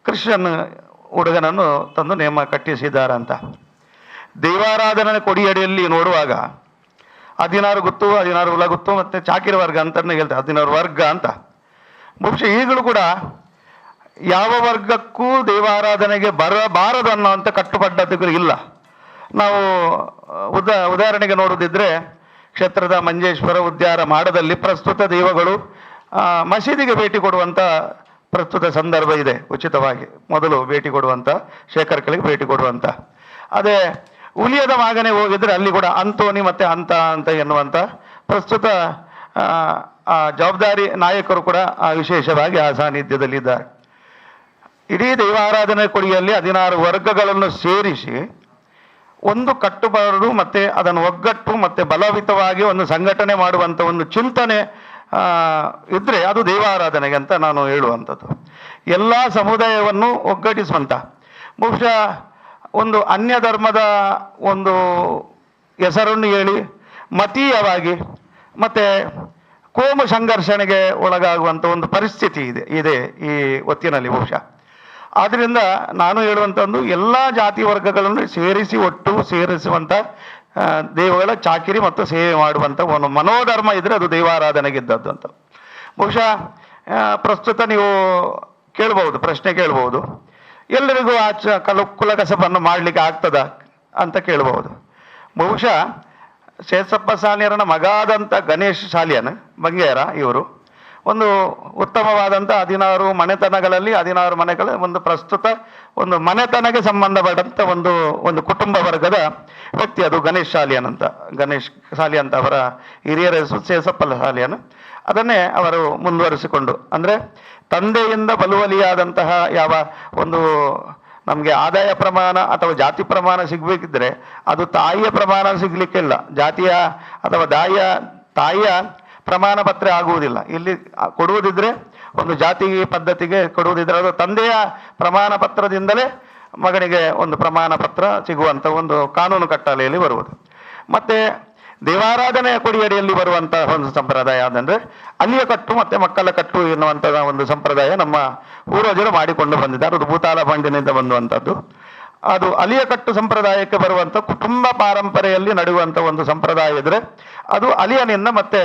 ಕ್ರಿಶ್ಚಿಯನ್ ಹುಡುಗನನ್ನು ತಂದು ನೇಮ ಕಟ್ಟಿಸಿದ್ದಾರಂತ. ದೈವಾರಾಧನೆ ಕೊಡಿಯಡಿಯಲ್ಲಿ ನೋಡುವಾಗ 16 ಗುತ್ತು 16 ಉಲಗುತ್ತು ಮತ್ತು ಚಾಕಿರ ವರ್ಗ ಅಂತಲೇ ಹೇಳ್ತಾರೆ, 16 ವರ್ಗ ಅಂತ. ಬಹುಶಃ ಈಗಲೂ ಕೂಡ ಯಾವ ವರ್ಗಕ್ಕೂ ದೈವಾರಾಧನೆಗೆ ಬರಬಾರದು ಅನ್ನೋಂಥ ಕಟ್ಟುಪದ್ಧತಿಗಳು ಇಲ್ಲ. ನಾವು ಉದಾಹರಣೆಗೆ ನೋಡುವುದಿದ್ರೆ ಕ್ಷೇತ್ರದ ಮಂಜೇಶ್ವರ ಉದ್ಯಾನ ಮಾಡದಲ್ಲಿ ಪ್ರಸ್ತುತ ದೈವಗಳು ಮಸೀದಿಗೆ ಭೇಟಿ ಕೊಡುವಂಥ ಪ್ರಸ್ತುತ ಸಂದರ್ಭ ಇದೆ. ಉಚಿತವಾಗಿ ಮೊದಲು ಭೇಟಿ ಕೊಡುವಂಥ ಶೇಖರ್ಗಳಿಗೆ ಭೇಟಿ ಕೊಡುವಂಥ. ಅದೇ ಉಲಿಯದ ಮಾಗನೆ ಹೋಗಿದ್ರೆ ಅಲ್ಲಿ ಕೂಡ ಅಂತೋನಿ ಮತ್ತು ಅಂತ ಎನ್ನುವಂಥ ಪ್ರಸ್ತುತ ಜವಾಬ್ದಾರಿ ನಾಯಕರು ಕೂಡ ವಿಶೇಷವಾಗಿ ಆ ಸಾನ್ನಿಧ್ಯದಲ್ಲಿದ್ದಾರೆ. ಇಡೀ ದೈವಾರಾಧನೆ ಕೊಡಿಯಲ್ಲಿ 16 ವರ್ಗಗಳನ್ನು ಸೇರಿಸಿ ಒಂದು ಕಟ್ಟುಪಾಡು ಮತ್ತು ಅದನ್ನು ಒಗ್ಗಟ್ಟು ಮತ್ತು ಬಲವಿತವಾಗಿ ಒಂದು ಸಂಘಟನೆ ಮಾಡುವಂಥ ಒಂದು ಚಿಂತನೆ ಇದ್ದರೆ ಅದು ದೈವಾರಾಧನೆಗೆ ಅಂತ ನಾನು ಹೇಳುವಂಥದ್ದು. ಎಲ್ಲ ಸಮುದಾಯವನ್ನು ಒಗ್ಗಟ್ಟಿಸುವಂಥ, ಬಹುಶಃ ಒಂದು ಅನ್ಯ ಧರ್ಮದ ಒಂದು ಹೆಸರನ್ನು ಹೇಳಿ ಮತೀಯವಾಗಿ ಮತ್ತು ಕೋಮು ಸಂಘರ್ಷಣೆಗೆ ಒಳಗಾಗುವಂಥ ಒಂದು ಪರಿಸ್ಥಿತಿ ಇದೆ ಈ ಹೊತ್ತಿನಲ್ಲಿ ಬಹುಶಃ. ಆದ್ದರಿಂದ ನಾನು ಹೇಳುವಂಥದ್ದು ಎಲ್ಲ ಜಾತಿ ವರ್ಗಗಳನ್ನು ಸೇರಿಸುವಂಥ ದೇವಗಳ ಚಾಕಿರಿ ಮತ್ತು ಸೇವೆ ಮಾಡುವಂಥ ಒಂದು ಮನೋಧರ್ಮ ಇದ್ದರೆ ಅದು ದೈವಾರಾಧನೆಗಿದ್ದದ್ದು ಅಂತ. ಬಹುಶಃ ಪ್ರಸ್ತುತ ನೀವು ಪ್ರಶ್ನೆ ಕೇಳ್ಬೋದು, ಎಲ್ಲರಿಗೂ ಕುಲಕಸಬನ್ನು ಮಾಡಲಿಕ್ಕೆ ಆಗ್ತದ ಅಂತ ಕೇಳ್ಬೋದು. ಬಹುಶಃ ಶೇಷಪ್ಪ ಸಾಲಿಯರನ ಮಗಾದಂಥ ಗಣೇಶ್ ಸಾಲಿಯನ್ ಬಂಗೇರ ಇವರು ಒಂದು ಉತ್ತಮವಾದಂಥ 16 ಮನೆತನಗಳಲ್ಲಿ 16 ಮನೆಗಳ ಒಂದು ಪ್ರಸ್ತುತ ಒಂದು ಮನೆತನಕ್ಕೆ ಸಂಬಂಧಪಟ್ಟಂಥ ಒಂದು ಕುಟುಂಬ ವರ್ಗದ ವ್ಯಕ್ತಿ ಅದು ಗಣೇಶ್ ಸಾಲಿಯನ್ ಅಂತ. ಗಣೇಶ್ ಸಾಲಿಯನ್ ಅಂತ ಅವರ ಹಿರಿಯರ ಹೆಸರು ಶೇಷಪ್ಪ ಸಾಲಿಯನ್. ಅದನ್ನೇ ಅವರು ಮುಂದುವರಿಸಿಕೊಂಡು, ಅಂದರೆ ತಂದೆಯಿಂದ ಬಲುವಲಿಯಾದಂತಹ ಯಾವ ಒಂದು ನಮಗೆ ಆದಾಯ ಪ್ರಮಾಣ ಅಥವಾ ಜಾತಿ ಪ್ರಮಾಣ ಸಿಗಬೇಕಿದ್ರೆ ಅದು ತಾಯಿಯ ಪ್ರಮಾಣ ಸಿಗಲಿಕ್ಕಿಲ್ಲ, ಜಾತಿಯ ಅಥವಾ ತಾಯಿಯ ಪ್ರಮಾಣ ಪತ್ರ ಆಗುವುದಿಲ್ಲ. ಇಲ್ಲಿ ಕೊಡುವುದಿದ್ರೆ ಒಂದು ಜಾತಿ ಪದ್ಧತಿಗೆ ಕೊಡುವುದಿದ್ರೆ ಅದು ತಂದೆಯ ಪ್ರಮಾಣ ಪತ್ರದಿಂದಲೇ ಮಗನಿಗೆ ಒಂದು ಪ್ರಮಾಣ ಪತ್ರ ಸಿಗುವಂಥ ಒಂದು ಕಾನೂನು ಕಟ್ಟಲೆಯಲ್ಲಿ ಬರುವುದು. ಮತ್ತೆ ದೇವಾರಾಧನೆಯ ಕೊಡಿಯಡಿಯಲ್ಲಿ ಬರುವಂತಹ ಒಂದು ಸಂಪ್ರದಾಯ ಅದಂದ್ರೆ ಅಲ್ಲಿಯ ಕಟ್ಟು ಮತ್ತೆ ಮಕ್ಕಳ ಕಟ್ಟು ಎನ್ನುವಂತಹ ಒಂದು ಸಂಪ್ರದಾಯ ನಮ್ಮ ಪೂರ್ವಜರು ಮಾಡಿಕೊಂಡು ಬಂದಿದ್ದಾರೆ. ಅದು ಭೂತಾಳ ಪಂಡಿನಿಂದ ಬಂದುವಂಥದ್ದು. ಅದು ಅಲಿಯ ಕಟ್ಟು ಸಂಪ್ರದಾಯಕ್ಕೆ ಬರುವಂಥ ಕುಟುಂಬ ಪಾರಂಪರೆಯಲ್ಲಿ ನಡೆಯುವಂಥ ಒಂದು ಸಂಪ್ರದಾಯ ಇದ್ರೆ ಅದು ಅಲಿಯನಿಂದ ಮತ್ತೆ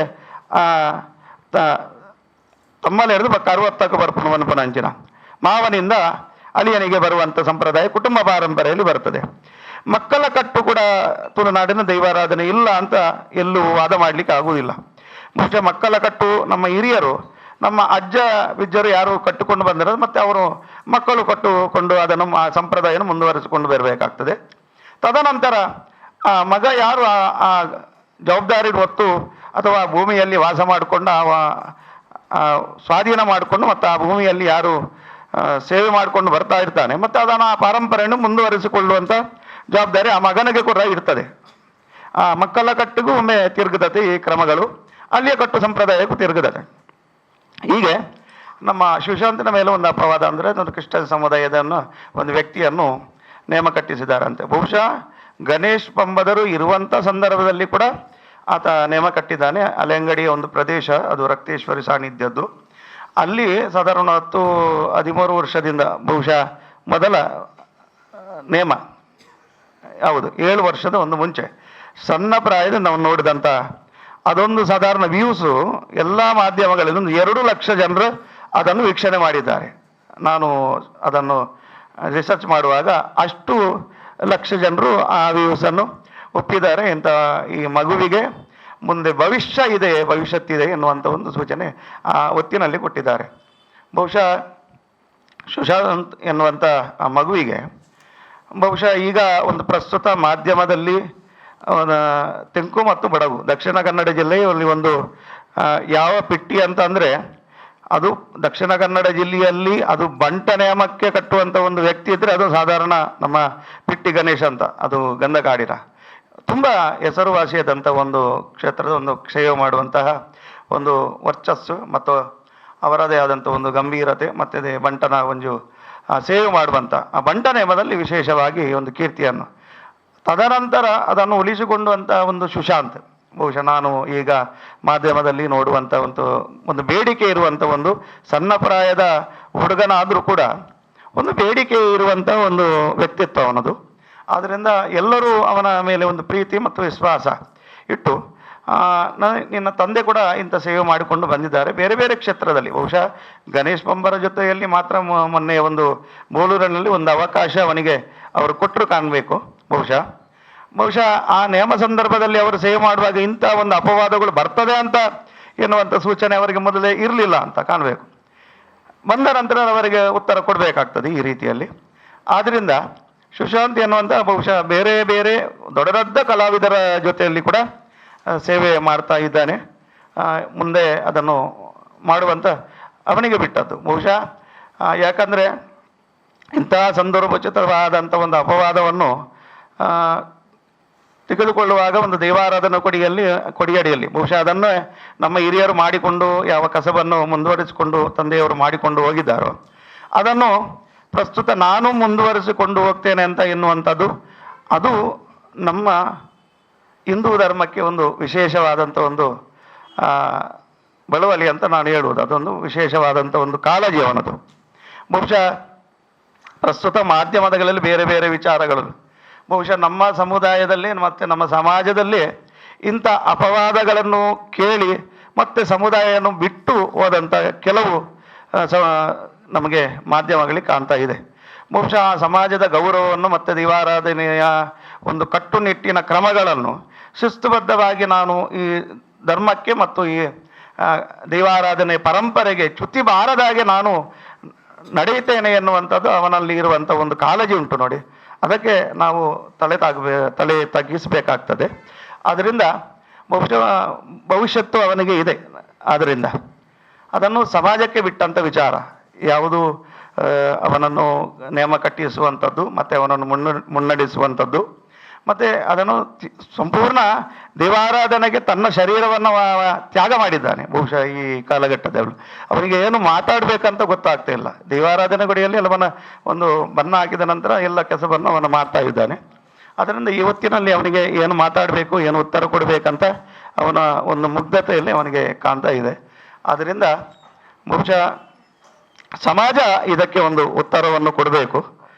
ತಮ್ಮಲೆರದು ಪಕ್ಕ 60ಕ್ಕೆ ಬರ್ಪುಣವನ್ಪನಂಚಿನ ಮಾವನಿಂದ ಅಲಿಯನಿಗೆ ಬರುವಂಥ ಸಂಪ್ರದಾಯ ಕುಟುಂಬ ಪಾರಂಪರೆಯಲ್ಲಿ ಬರ್ತದೆ. ಮಕ್ಕಳ ಕಟ್ಟು ಕೂಡ ತುಳುನಾಡಿನ ದೈವಾರಾಧನೆ ಇಲ್ಲ ಅಂತ ಎಲ್ಲೂ ವಾದ ಮಾಡಲಿಕ್ಕೆ ಆಗುವುದಿಲ್ಲ. ಬಹುಶಃ ಮಕ್ಕಳ ಕಟ್ಟು ನಮ್ಮ ಹಿರಿಯರು, ನಮ್ಮ ಅಜ್ಜ ಬಿಜ್ಜರು ಯಾರು ಕಟ್ಟಿಕೊಂಡು ಬಂದರೆ ಮತ್ತೆ ಅವರು ಮಕ್ಕಳು ಕಟ್ಟುಕೊಂಡು ಅದನ್ನು ಆ ಸಂಪ್ರದಾಯನ ಮುಂದುವರಿಸಿಕೊಂಡು ಬರಬೇಕಾಗ್ತದೆ. ತದನಂತರ ಆ ಮಗ ಯಾರು ಆ ಜವಾಬ್ದಾರಿ ಹೊತ್ತು ಅಥವಾ ಭೂಮಿಯಲ್ಲಿ ವಾಸ ಮಾಡಿಕೊಂಡು ಸ್ವಾಧೀನ ಮಾಡಿಕೊಂಡು ಮತ್ತು ಆ ಭೂಮಿಯಲ್ಲಿ ಯಾರು ಸೇವೆ ಮಾಡಿಕೊಂಡು ಬರ್ತಾ ಇರ್ತಾನೆ ಮತ್ತು ಅದನ್ನು ಆ ಪರಂಪರೆಯನ್ನು ಮುಂದುವರಿಸಿಕೊಳ್ಳುವಂಥ ಜವಾಬ್ದಾರಿ ಆ ಮಗನಿಗೆ ಕೂಡ ಇರ್ತದೆ. ಆ ಮಕ್ಕಳ ಕಟ್ಟಿಗೂ ಒಮ್ಮೆ ತಿರುಗುತ್ತದೆ ಈ ಕ್ರಮಗಳು, ಅಲ್ಲಿಯ ಕಟ್ಟು ಸಂಪ್ರದಾಯಕ್ಕೂ ತಿರುಗುತ್ತದೆ. ಹೀಗೆ ನಮ್ಮ ಶಿವಶಾಂತನ ಮೇಲೆ ಒಂದು ಅಪವಾದ ಅಂದರೆ ಒಂದು ಕ್ರಿಶ್ಚಿಯನ್ ಸಮುದಾಯದ ಒಂದು ವ್ಯಕ್ತಿಯನ್ನು ನೇಮ ಕಟ್ಟಿಸಿದ್ದಾರಂತೆ. ಬಹುಶಃ ಗಣೇಶ್ ಪಂಬದರು ಇರುವಂಥ ಸಂದರ್ಭದಲ್ಲಿ ಕೂಡ ಆತ ನೇಮ ಕಟ್ಟಿದ್ದಾನೆ. ಅಲೆಂಗಡಿಯ ಒಂದು ಪ್ರದೇಶ, ಅದು ರಕ್ತೇಶ್ವರಿ ಸಾನ್ನಿಧ್ಯದ್ದು. ಅಲ್ಲಿ ಸಾಧಾರಣ 13 ವರ್ಷದಿಂದ ಬಹುಶಃ ಮೊದಲ ನೇಮ ಯಾವುದು 7 ವರ್ಷದ ಒಂದು ಮುಂಚೆ ಸಣ್ಣ ಪ್ರಾಯದ ನಾವು ನೋಡಿದಂಥ ಅದೊಂದು ಸಾಧಾರಣ ವ್ಯೂಸು ಎಲ್ಲ ಮಾಧ್ಯಮಗಳಲ್ಲಿ 2 ಲಕ್ಷ ಜನರು ಅದನ್ನು ವೀಕ್ಷಣೆ ಮಾಡಿದ್ದಾರೆ. ನಾನು ಅದನ್ನು ರಿಸರ್ಚ್ ಮಾಡುವಾಗ ಅಷ್ಟು ಲಕ್ಷ ಜನರು ಆ ವ್ಯೂಸನ್ನು ಒಪ್ಪಿದ್ದಾರೆ. ಇಂಥ ಈ ಮಗುವಿಗೆ ಮುಂದೆ ಭವಿಷ್ಯತ್ತಿದೆ ಎನ್ನುವಂಥ ಒಂದು ಸೂಚನೆ ಆ ಹೊತ್ತಿನಲ್ಲಿ ಕೊಟ್ಟಿದ್ದಾರೆ. ಬಹುಶಃ ಸುಶಾಂತ್ ಎನ್ನುವಂಥ ಆ ಮಗುವಿಗೆ ಬಹುಶಃ ಈಗ ಒಂದು ಪ್ರಸ್ತುತ ಮಾಧ್ಯಮದಲ್ಲಿ ತೆಂಕು ಮತ್ತು ಬಡಗು ದಕ್ಷಿಣ ಕನ್ನಡ ಜಿಲ್ಲೆಯಲ್ಲಿ ಒಂದು ಯಾವ ಪಿಟ್ಟಿ ಅಂತ ಅಂದರೆ ಅದು ದಕ್ಷಿಣ ಕನ್ನಡ ಜಿಲ್ಲೆಯಲ್ಲಿ ಅದು ಬಂಟ ನೇಮಕ್ಕೆ ಕಟ್ಟುವಂಥ ಒಂದು ವ್ಯಕ್ತಿ ಇದ್ದರೆ ಅದು ಸಾಧಾರಣ ನಮ್ಮ ಪಿಟ್ಟಿ ಗಣೇಶ್ ಅಂತ, ಅದು ಗಂಧಕಾಡಿನ ತುಂಬ ಹೆಸರುವಾಸಿಯಾದಂಥ ಒಂದು ಕ್ಷೇತ್ರದ ಒಂದು ಸೇವೆ ಮಾಡುವಂತಹ ಒಂದು ವರ್ಚಸ್ಸು ಮತ್ತು ಅವರದೇ ಆದಂಥ ಒಂದು ಗಂಭೀರತೆ ಮತ್ತು ಬಂಟನ ಒಂದು ಸೇವೆ ಮಾಡುವಂಥ ಆ ಬಂಟ ನೇಮದಲ್ಲಿ ವಿಶೇಷವಾಗಿ ಒಂದು ಕೀರ್ತಿಯನ್ನು, ತದನಂತರ ಅದನ್ನು ಉಳಿಸಿಕೊಂಡುವಂಥ ಒಂದು ಸುಶಾಂತ್. ಬಹುಶಃ ನಾನು ಈಗ ಮಾಧ್ಯಮದಲ್ಲಿ ನೋಡುವಂಥ ಒಂದು ಬೇಡಿಕೆ ಇರುವಂಥ ಒಂದು ಸಣ್ಣ ಪ್ರಾಯದ ಹುಡುಗನಾದರೂ ಕೂಡ ಒಂದು ಬೇಡಿಕೆ ಇರುವಂಥ ಒಂದು ವ್ಯಕ್ತಿತ್ವ ಅವನದು. ಆದ್ದರಿಂದ ಎಲ್ಲರೂ ಅವನ ಮೇಲೆ ಒಂದು ಪ್ರೀತಿ ಮತ್ತು ವಿಶ್ವಾಸ ಇಟ್ಟು ನಿನ್ನ ತಂದೆ ಕೂಡ ಇಂಥ ಸೇವೆ ಮಾಡಿಕೊಂಡು ಬಂದಿದ್ದಾರೆ ಬೇರೆ ಬೇರೆ ಕ್ಷೇತ್ರದಲ್ಲಿ. ಬಹುಶಃ ಗಣೇಶ್ ಪಂಬರ ಜೊತೆಯಲ್ಲಿ ಮಾತ್ರ ಮೊನ್ನೆ ಒಂದು ಬೋಲೂರಿನಲ್ಲಿ ಒಂದು ಅವಕಾಶ ಅವನಿಗೆ ಅವರು ಕೊಟ್ಟರು ಕಾಣಬೇಕು. ಬಹುಶಃ ಆ ನೇಮ ಸಂದರ್ಭದಲ್ಲಿ ಅವರು ಸೇವೆ ಮಾಡುವಾಗ ಇಂಥ ಒಂದು ಅಪವಾದಗಳು ಬರ್ತದೆ ಅಂತ ಎನ್ನುವಂಥ ಸೂಚನೆ ಅವರಿಗೆ ಮೊದಲೇ ಇರಲಿಲ್ಲ ಅಂತ ಕಾಣಬೇಕು. ಬಂದ ನಂತರ ಅವರಿಗೆ ಉತ್ತರ ಕೊಡಬೇಕಾಗ್ತದೆ ಈ ರೀತಿಯಲ್ಲಿ. ಆದ್ದರಿಂದ ಸುಶಾಂತ್ ಎನ್ನುವಂಥ ಬಹುಶಃ ಬೇರೆ ಬೇರೆ ದೊಡ್ಡ ದೊಡ್ಡ ಕಲಾವಿದರ ಜೊತೆಯಲ್ಲಿ ಕೂಡ ಸೇವೆ ಮಾಡ್ತಾ ಇದ್ದಾನೆ. ಮುಂದೆ ಅದನ್ನು ಮಾಡುವಂಥ ಅವನಿಗೆ ಬಿಟ್ಟದ್ದು. ಬಹುಶಃ ಯಾಕಂದರೆ ಇಂತಹ ಸಂದರ್ಭೋಚಿತವಾದಂಥ ಒಂದು ಅಪವಾದವನ್ನು ತೆಗೆದುಕೊಳ್ಳುವಾಗ ಒಂದು ದೈವಾರಾಧನಾ ಕೊಡಿಯಡಿಯಲ್ಲಿ ಬಹುಶಃ ಅದನ್ನು ನಮ್ಮ ಹಿರಿಯರು ಮಾಡಿಕೊಂಡು ಯಾವ ಕಸಬನ್ನು ಮುಂದುವರಿಸಿಕೊಂಡು ತಂದೆಯವರು ಮಾಡಿಕೊಂಡು ಹೋಗಿದ್ದಾರೋ ಅದನ್ನು ಪ್ರಸ್ತುತ ನಾನು ಮುಂದುವರಿಸಿಕೊಂಡು ಹೋಗ್ತೇನೆ ಅಂತ ಎನ್ನುವಂಥದ್ದು ಅದು ನಮ್ಮ ಹಿಂದೂ ಧರ್ಮಕ್ಕೆ ಒಂದು ವಿಶೇಷವಾದಂಥ ಒಂದು ಬಳುವಳಿ ಅಂತ ನಾನು ಹೇಳುವುದು. ಅದೊಂದು ವಿಶೇಷವಾದಂಥ ಒಂದು ಕಾಳಜಿ ಅವನದು. ಬಹುಶಃ ಪ್ರಸ್ತುತ ಮಾಧ್ಯಮಗಳಲ್ಲಿ ಬೇರೆ ಬೇರೆ ವಿಚಾರಗಳು ಬಹುಶಃ ನಮ್ಮ ಸಮುದಾಯದಲ್ಲಿ ಮತ್ತು ನಮ್ಮ ಸಮಾಜದಲ್ಲಿ ಇಂಥ ಅಪವಾದಗಳನ್ನು ಕೇಳಿ ಮತ್ತೆ ಸಮುದಾಯವನ್ನು ಬಿಟ್ಟು ಹೋದಂಥ ಕೆಲವು ನಮಗೆ ಮಾಧ್ಯಮಗಳಿಗೆ ಕಾಣ್ತಾ ಇದೆ. ಬಹುಶಃ ಸಮಾಜದ ಗೌರವವನ್ನು ಮತ್ತು ದೈವಾರಾಧನೆಯ ಒಂದು ಕಟ್ಟುನಿಟ್ಟಿನ ಕ್ರಮಗಳನ್ನು ಶಿಸ್ತುಬದ್ಧವಾಗಿ ನಾನು ಈ ಧರ್ಮಕ್ಕೆ ಮತ್ತು ಈ ದೈವಾರಾಧನೆ ಪರಂಪರೆಗೆ ಚ್ಯುತಿ ಬಾರದಾಗೆ ನಾನು ನಡೆಯುತ್ತೇನೆ ಎನ್ನುವಂಥದ್ದು ಅವನಲ್ಲಿ ಇರುವಂಥ ಒಂದು ಕಾಳಜಿ ಉಂಟು ನೋಡಿ. ಅದಕ್ಕೆ ನಾವು ತಲೆ ತಗ್ಗಿಸಬೇಕಾಗ್ತದೆ. ಆದ್ದರಿಂದ ಬಹುಶಃ ಭವಿಷ್ಯತ್ತು ಅವನಿಗೆ ಇದೆ. ಆದ್ದರಿಂದ ಅದನ್ನು ಸಮಾಜಕ್ಕೆ ಬಿಟ್ಟಂಥ ವಿಚಾರ. ಯಾವುದು ಅವನನ್ನು ನೇಮ ಕಟ್ಟಿಸುವಂಥದ್ದು ಮತ್ತು ಅವನನ್ನು ಮುನ್ನಡೆಸುವಂಥದ್ದು ಮತ್ತು ಅದನ್ನು ಸಂಪೂರ್ಣ ದೇವಾರಾಧನೆಗೆ ತನ್ನ ಶರೀರವನ್ನು ತ್ಯಾಗ ಮಾಡಿದ್ದಾನೆ. ಬಹುಶಃ ಈ ಕಾಲಘಟ್ಟದಲ್ಲಿ ಅವನಿಗೆ ಏನು ಮಾತಾಡಬೇಕಂತ ಗೊತ್ತಾಗ್ತಾ ಇಲ್ಲ. ದೇವಾರಾಧನೆ ಗುಡಿಯಲ್ಲಿ ಅವನ ಒಂದು ಬಣ್ಣ ಹಾಕಿದ ನಂತರ ಎಲ್ಲ ಕೆಲಸವನ್ನು ಅವನು ಮಾಡ್ತಾ ಇದ್ದಾನೆ. ಅದರಿಂದ ಇವತ್ತಿನಲ್ಲಿ ಅವನಿಗೆ ಏನು ಮಾತಾಡಬೇಕು, ಏನು ಉತ್ತರ ಕೊಡಬೇಕಂತ ಅವನ ಒಂದು ಮುಗ್ಧತೆಯಲ್ಲಿ ಅವನಿಗೆ ಕಾಣ್ತಾ ಇದೆ. ಆದ್ದರಿಂದ ಬಹುಶಃ ಸಮಾಜ ಇದಕ್ಕೆ ಒಂದು ಉತ್ತರವನ್ನು ಕೊಡಬೇಕು.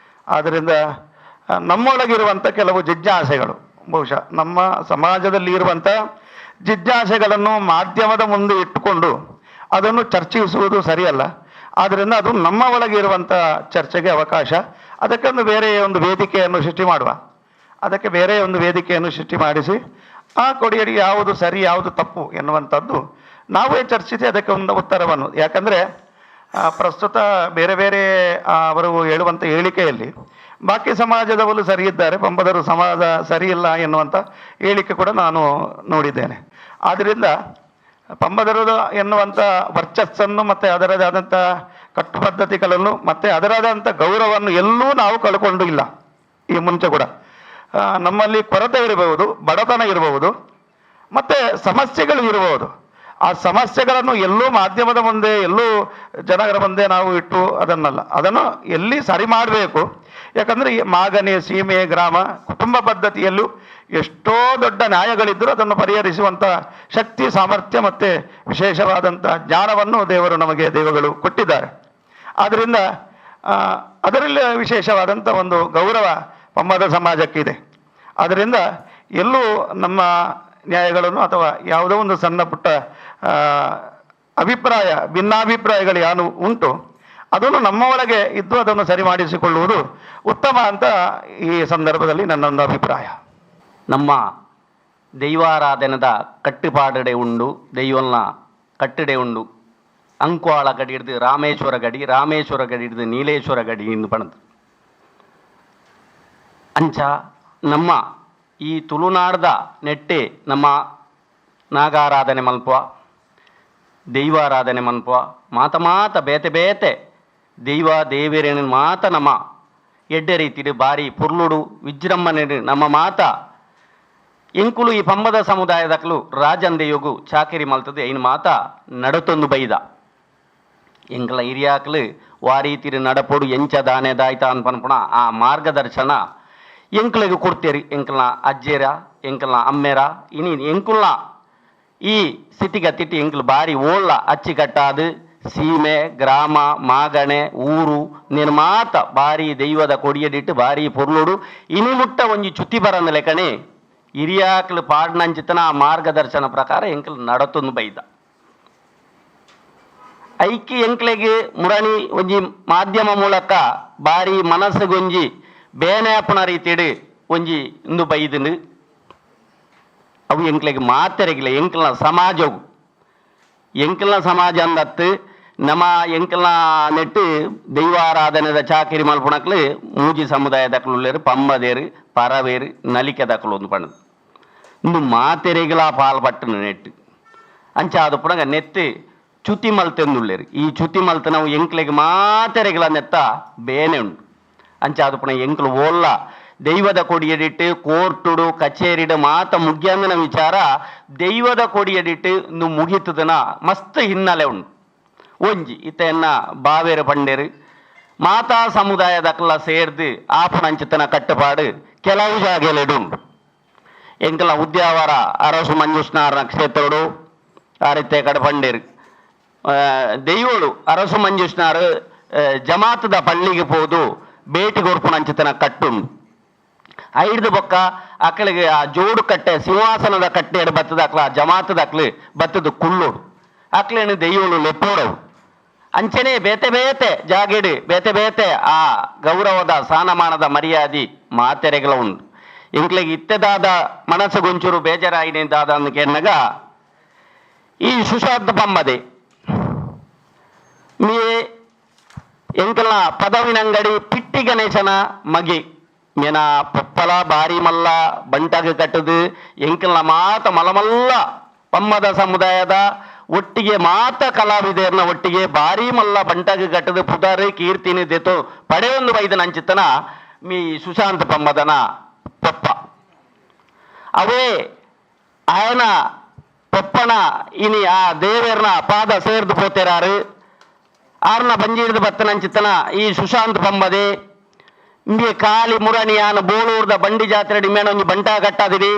ಆದ್ದರಿಂದ ನಮ್ಮೊಳಗಿರುವಂಥ ಕೆಲವು ಜಿಜ್ಞಾಸೆಗಳು, ಬಹುಶಃ ನಮ್ಮ ಸಮಾಜದಲ್ಲಿ ಇರುವಂಥ ಜಿಜ್ಞಾಸೆಗಳನ್ನು ಮಾಧ್ಯಮದ ಮುಂದೆ ಇಟ್ಟುಕೊಂಡು ಅದನ್ನು ಚರ್ಚಿಸುವುದು ಸರಿಯಲ್ಲ. ಆದ್ದರಿಂದ ಅದು ನಮ್ಮ ಒಳಗಿರುವಂಥ ಚರ್ಚೆಗೆ ಅವಕಾಶ. ಅದಕ್ಕೊಂದು ಬೇರೆ ಒಂದು ವೇದಿಕೆಯನ್ನು ಸೃಷ್ಟಿ ಮಾಡುವ, ಅದಕ್ಕೆ ಬೇರೆ ಒಂದು ವೇದಿಕೆಯನ್ನು ಸೃಷ್ಟಿ ಮಾಡಿಸಿ ಆ ಕೊಡಿಯಡಿ ಯಾವುದು ಸರಿ ಯಾವುದು ತಪ್ಪು ಎನ್ನುವಂಥದ್ದು ನಾವೇ ಚರ್ಚಿಸಿ ಅದಕ್ಕೆ ಒಂದು ಉತ್ತರವನ್ನು. ಯಾಕಂದರೆ ಪ್ರಸ್ತುತ ಬೇರೆ ಬೇರೆ ಅವರು ಹೇಳುವಂಥ ಹೇಳಿಕೆಯಲ್ಲಿ ಬಾಕಿ ಸಮಾಜದವರು ಸರಿ ಇದ್ದಾರೆ, ಪಂಬದರು ಸಮಾಜ ಸರಿ ಇಲ್ಲ ಎನ್ನುವಂಥ ಹೇಳಿಕೆ ಕೂಡ ನಾನು ನೋಡಿದ್ದೇನೆ. ಆದ್ದರಿಂದ ಪಂಬದರು ಎನ್ನುವಂಥ ವರ್ಚಸ್ಸನ್ನು ಮತ್ತು ಅದರದೇ ಆದಂಥ ಕಟ್ಟುಪದ್ಧತಿಗಳನ್ನು ಮತ್ತು ಅದರದಂಥ ಗೌರವವನ್ನು ಎಲ್ಲೂ ನಾವು ಕಳ್ಕೊಂಡು ಇಲ್ಲ. ಈ ಮುಂಚೆ ಕೂಡ ನಮ್ಮಲ್ಲಿ ಕೊರತೆ ಇರಬಹುದು, ಬಡತನ ಇರಬಹುದು, ಮತ್ತು ಸಮಸ್ಯೆಗಳು ಇರಬಹುದು. ಆ ಸಮಸ್ಯೆಗಳನ್ನು ಎಲ್ಲೂ ಮಾಧ್ಯಮದ ಮುಂದೆ, ಎಲ್ಲೂ ಜನರ ಮುಂದೆ ನಾವು ಇಟ್ಟು ಅದನ್ನು ಎಲ್ಲಿ ಸರಿ ಮಾಡಬೇಕು. ಯಾಕಂದರೆ ಈ ಮಾಗನೆ, ಸೀಮೆ, ಗ್ರಾಮ, ಕುಟುಂಬ ಪದ್ಧತಿಯಲ್ಲೂ ಎಷ್ಟೋ ದೊಡ್ಡ ನ್ಯಾಯಗಳಿದ್ದರೂ ಅದನ್ನು ಪರಿಹರಿಸುವಂಥ ಶಕ್ತಿ, ಸಾಮರ್ಥ್ಯ ಮತ್ತು ವಿಶೇಷವಾದಂಥ ಜ್ಞಾನವನ್ನು ದೇವರುಗಳು ಕೊಟ್ಟಿದ್ದಾರೆ. ಆದ್ದರಿಂದ ಅದರಲ್ಲಿ ವಿಶೇಷವಾದಂಥ ಒಂದು ಗೌರವ ಪಂಬದ ಸಮಾಜಕ್ಕಿದೆ. ಆದ್ದರಿಂದ ಎಲ್ಲೂ ನಮ್ಮ ನ್ಯಾಯಗಳನ್ನು ಅಥವಾ ಯಾವುದೋ ಒಂದು ಸಣ್ಣ ಪುಟ್ಟ ಭಿನ್ನಾಭಿಪ್ರಾಯಗಳು ಏನು ಉಂಟು ಅದನ್ನು ನಮ್ಮ ಒಳಗೆ ಇದ್ದು ಅದನ್ನು ಸರಿ ಮಾಡಿಸಿಕೊಳ್ಳುವುದು ಉತ್ತಮ ಅಂತ ಈ ಸಂದರ್ಭದಲ್ಲಿ ನನ್ನೊಂದು ಅಭಿಪ್ರಾಯ. ನಮ್ಮ ದೈವಾರಾಧನದ ಕಟ್ಟುಪಾಡಡೆ ಉಂಡು, ದೈವಲ್ನ ಕಟ್ಟಡೆ ಉಂಡು. ಅಂಕ್ವಾಳ ಗಡಿ ಹಿಡಿದು ರಾಮೇಶ್ವರ ಗಡಿ, ರಾಮೇಶ್ವರ ಗಡಿ ಹಿಡಿದು ನೀಲೇಶ್ವರ ಗಡಿ ಎಂದು ಪಣದು ಅಂಚ ನಮ್ಮ ಈ ತುಳುನಾಡದ ನೆಟ್ಟೆ ನಮ್ಮ ನಾಗಾರಾಧನೆ ಮಲ್ಪುವ, ದೈವಾರಾಧನೆ ಮಲ್ಪುವ ಮಾತ ಬೇತೆ ಬೇತೆ ದೈವ ದೇವೇರೇನು ಮಾತ ನಮ್ಮ ಎಡ್ಡೆ ರೀತಿಡು ಬಾರಿ ಪುರ್ಲುಡು ವಿಜೃಂಭಣೆ ನಮ್ಮ ಮಾತ ಎಂಕುಲು ಈ ಪಂಬದ ಸಮುದಾಯದಕ್ಕಲು ರಾಜಂದೆ ಯೋಗು ಚಾಕಿರಿ ಮಲ್ತದೆ ಐನು ಮಾತ ನಡತೊಂದು ಬೈದ ಎಂಕಲ ಹಿರಿಯಾಕಲು ವಾರೀತಿರು ನಡಪೊಡು ಎಂಚ ದಾನೆದಾಯ್ತ ಅನ್ಪನ್ಪುಣ ಆ ಮಾರ್ಗದರ್ಶನ ಎಂಕಲಿಗೆ ಕೊಡ್ತೇರಿ. ಎಂಕಲ್ನ ಅಜ್ಜೇರ, ಎಂಕಲ್ನ ಅಮ್ಮೇರ, ಇನಿ ಎಂಕುಲ್ನ ಈ ಸ್ಥಿತಿಗತಿಟ್ಟು ಎಂಕಲು ಬಾರಿ ಓಳ್ಳ ಅಚ್ಚಿಕಟ್ಟಾದು ಸೀಮೆ, ಗ್ರಾಮ, ಮಾಗಣೆ, ಊರು ನಿರ್ಮಾತ ಬಾರಿ ದೈವದ ಕೊಡಿಯಡಿಟ್ಟು ಬಾರಿ ಪೊರ್ಲುಡು ಇನಿ ಮುಟ್ಟ ಒಂಜಿ ಚುತ್ತಿ ಬರಂದ ಲೆಕ್ಕನೆ ಹಿರಿಯಾಕಲು ಪಾಡ್ನಂಚಿತನ ಆ ಮಾರ್ಗದರ್ಶನ ಪ್ರಕಾರ ಎಂಕಲು ನಡತೊಂದು ಬೈದ ಐಕಿ ಎಂಕ್ಲೆಗೆ ಮುರಣಿ ಒಂಜಿ ಮಾಧ್ಯಮ ಮೂಲಕ ಬಾರಿ ಮನಸ್ಸುಗೊಂಜಿ ಬೇನೆ ಅಪ್ಪನ ರೀತಿಡು ಒಂಜಿ ಇಂದು ಬೈದನು ಅವು ಎಂಕ್ಲೆಗೆ ಮಾತೆರೆಗಿಲ್ಲ. ಎಂಕಲ್ನ ಸಮಾಜವು ಎಂಕಲ್ನ ಸಮಾಜ ಅಂದತ್ತು ನಮ್ಮ ಎಂಕಲ್ನ ನೆಟ್ಟು ದೈವಾರಾಧನೆದ ಚಾಕಿರಿ ಮಲ್ಪುಣಕ್ಲು ಮೂಜಿ ಸಮುದಾಯದಕ್ಕಲು ಪಂಬದೇರು, ಪರವೇರು, ನಲಿಕೆದಕ್ಕಲು ಒಂದು ಪಣದು ಇಂದು ಮಾತೆರೆಗಿಲ ಪಾಲ್ಪಟ್ಟನು ನೆಟ್ಟು ಅಂಚ ಅದು ಪುಣಗ ನೆತ್ತು ಚುತಿ ಮಲ್ತೆಂದುಳ್ಳೇರು. ಈ ಚುತಿ ಮಲ್ತ ನಾವು ಎಂಕ್ಲೆಗೆ ಮಾತೆರೆಗಿಲ ನೆತ್ತ ಬೇನೆ ಉಂಟು. ಅಂಚ ಅದು ಪುಣ ಎಂಕ್ಲು ಓಲ್ಲ ದೈವದ ಕೊಡಿಯಡಿಟ್ಟು ಕೋರ್ಟುಡು ಕಚೇರಿಡು ಮಾತ ಮುಗ್ಯಂದನ ವಿಚಾರ ದೈವದ ಕೊಡಿಯಡಿಟ್ಟು ಇಂದು ಮುಗಿತದನ ಮಸ್ತ್ ಹಿನ್ನೆಲೆ ಉಂಟು. ಒಂಜಿ ಇತೆಯನ್ನ ಬಾವೇರು ಪಂಡೇರು ಮಾತಾ ಸಮುದಾಯದಕ್ಕೆಲ್ಲ ಸೇರ್ದು ಆಪಣಂಚಿತನ ಕಟ್ಟುಪಾಡು ಕೆಲವು ಜಾಗೆಲೆಡುಂಡು. ಎಂಕಲ ಉದ್ಯಾವರ ಅರಸು ಮಂಜುಷ್ಣಾರನ ಕ್ಷೇತ್ರಡು ಆ ರೀತಿ ಕಡೆ ಪಂಡೇರು ದೈವಳು ಅರಸು ಮಂಜುಷ್ಣಾರು ಜಮಾತದ ಪಳ್ಳಿಗೆ ಹೋದು ಭೇಟಿ ಕೊರ್ಪುಣಂಚಿತನ ಕಟ್ಟುಂಡು. ಐದು ಬೊಕ್ಕ ಅಕ್ಕಳಿಗೆ ಆ ಜೋಡು ಕಟ್ಟೆ ಸಿಂಹಾಸನದ ಕಟ್ಟೆಡು ಬತ್ತದಕ್ಲ ಜಮಾತದಕ್ಲು ಬತ್ತದು ಕುಳ್ಳೋಡು ಅಕ್ಲೇನು ದೈವಳು ಲೆಪ್ಪೋಡವು ಅಂಚನೆ ಬೇತೆ ಬೇತೆ ಜಾಗಿಡು ಬೇತೆ ಬೇತೆ ಆ ಗೌರವದ ಸ್ಥಾನಮಾನದ ಮರ್ಯಾದೆ ಮಾತೆರೆಗಳ ಉಂಟು. ಇಂಕ್ಲಿಗೆ ಇತ್ತೆದಾದ ಮನಸ್ಸು ಗೊಂಚೂರು ಬೇಜಾರಾಯಿನೆಂದಾದ ಅನ್ನೆನ್ನಗ ಈ ಸುಶಾಂತ ಪಂಬದೆ ಮೀ ಎಂಕಲ್ನ ಪದವಿನಂಗಡಿ ಪಿಟ್ಟಿ ಗಣೇಶನ ಮಗೆ ಮೇನ ಪಪ್ಪಲ ಬಾರಿ ಮಲ್ಲ ಬಂಟಗ ಕಟ್ಟದು ಎಂಕಲ್ನ ಮಾತ ಮಲಮಲ್ಲ ಪಮ್ಮದ ಸಮುದಾಯದ ಒಟ್ಟಿಗೆ ಮಾತ ಕಲಾವಿದರನ್ನ ಒಟ್ಟಿಗೆ ಭಾರಿ ಮಲ್ಲ ಬಂಟಗೆ ಕಟ್ಟದ ಪುದಾರಿ ಕೀರ್ತಿನಿ ದೆತು ಪಡೆ ಒಂದು ಬೈದನ ಅಂಚಿತನ ಮೀ ಸುಶಾಂತ್ ಪಮ್ಮದನ ಪಪ್ಪ ಅವೇ ఆయన ಪಪ್ಪನ ಇನಿ ಆ ದೇವರನ ಪಾದ ಸೇರ್ದು ಪೋತೆರಾರು ಆರ್ನ ಬಂಜಿಡ್ದು ಬತ್ತನಂಚಿತನ ಈ ಸುಶಾಂತ್ ಪಂಬದೆ ಇಂಬೆ ಕಾಲಿ ಮುರಣಿ ಯಾನ ಬೋಳೂರ್ದ ಬಂಡಿ ಜಾತ್ರೆ ಮೇಣ ಒಂಜಿ ಬಂಟ ಕಟ್ಟದಿರಿ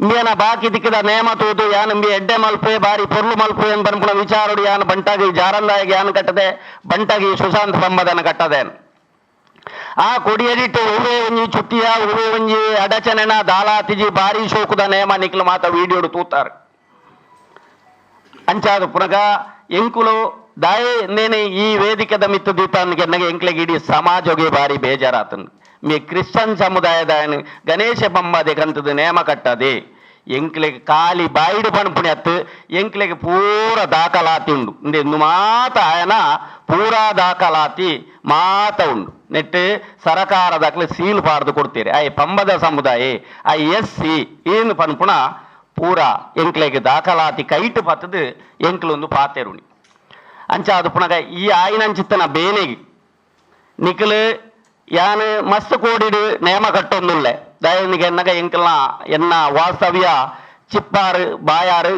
ಇಂಬೇನ ಬಾಕಿ ದಿಕ್ಕದ ನೇಮ ತೂತು ಯಾನ್ ಇಂಬೆ ಎಡ್ಡೆ ಮಲ್ಪೆ ಬಾರಿ ಪೊರ್ಲು ಮಲ್ಪೆ ಅಂತ ಬನ್ಪುಣ ವಿಚಾರಡು ಯಾನ್ ಬಂಟಾಗಿ ಜಾರಂದಾಯಿಗೆ ಯಾನ್ ಕಟ್ಟದೆ ಬಂಟಾಗಿ ಸುಶಾಂತ್ ಪಂಬದನ ಕಟ್ಟದೆ ಆ ಕೊಡಿಯಡಿಟ್ಟು ಉವೆ ಒಂಜಿ ಚುಟ್ಟಿಯ ಉವೆ ಒಂಜಿ ಅಡಚನೆನ ದಾಲಾತಿಜಿ ಬಾರಿ ಶೋಕುದ ನೇಮ ನಿಕ್ಲು ಮಾತ ವಿಡಿಯೋಡು ತೂತಾರೆ ಅಂಚಾದ ಪುನಗ ಎಂಕುಲು ದಾಯೆ ನೇನೆ ಈ ವೇದಿಕೆದ ಮಿತ್ತು ದೀಪಾನ್ಗೆ ನನಗೆ ಎಂಕ್ಲೆಗೆ ಇಡೀ ಸಮಾಜಗೆ ಬಾರಿ ಬೇಜಾರಾತನ್ ಮೀ ಕ್ರಿಶ್ಚಿಯನ್ ಸಮುದಾಯದ ಗಣೇಶ ಬೊಮ್ಮದೆ ಕಂತದ ನೇಮ ಕಟ್ಟದೆ ಎಂಕ್ಲೆಗೆ ಕಾಲಿ ಬಾಯಿಡು ಪಣಪುಣಿ ಹತ್ತು ಎಂಕ್ಲೆಗೆ ಪೂರ ದಾಖಲಾತಿ ಉಂಡು ಇಂದು ಮಾತ ಆಯನ ಪೂರಾ ದಾಖಲಾತಿ ಮಾತ ಉಂಡು ನೆಟ್ಟು ಸರಕಾರದಾಗ್ಲಿ ಸೀಲ್ ಪಾಡ್ದು ಕೊಡ್ತೀರಿ ಆ ಪಂಬದ ಸಮುದಾಯ ಆ SC ಏನು ಪನ್ಪುಣ ಪೂರ ಎಂಕ್ಲೆಗೆ ದಾಖಲಾತಿ ಕೈಟ್ ಪತ್ತದು ಎಂಕ್ಲೊಂದು ಪಾತೆರುಣಿ ಅಂಚಾದು ಪುನಗ ಈ ಆಯ್ನಂಚಿತ್ತನ ಬೇನೆಗೆ ನಿಖಲು ಯಾನು ಮಸ್ತ್ ಕೋಡಿಡು ನೇಮ ಕಟ್ಟೊಂದುಲ್ಲೆ ದಯನಿಗೆ ಎನ್ನಗ ಎಂಕಲ್ನ ಎನ್ನ ವಾಸ್ತವ್ಯ ಚಿಪ್ಪಾರು ಬಾಯಾರು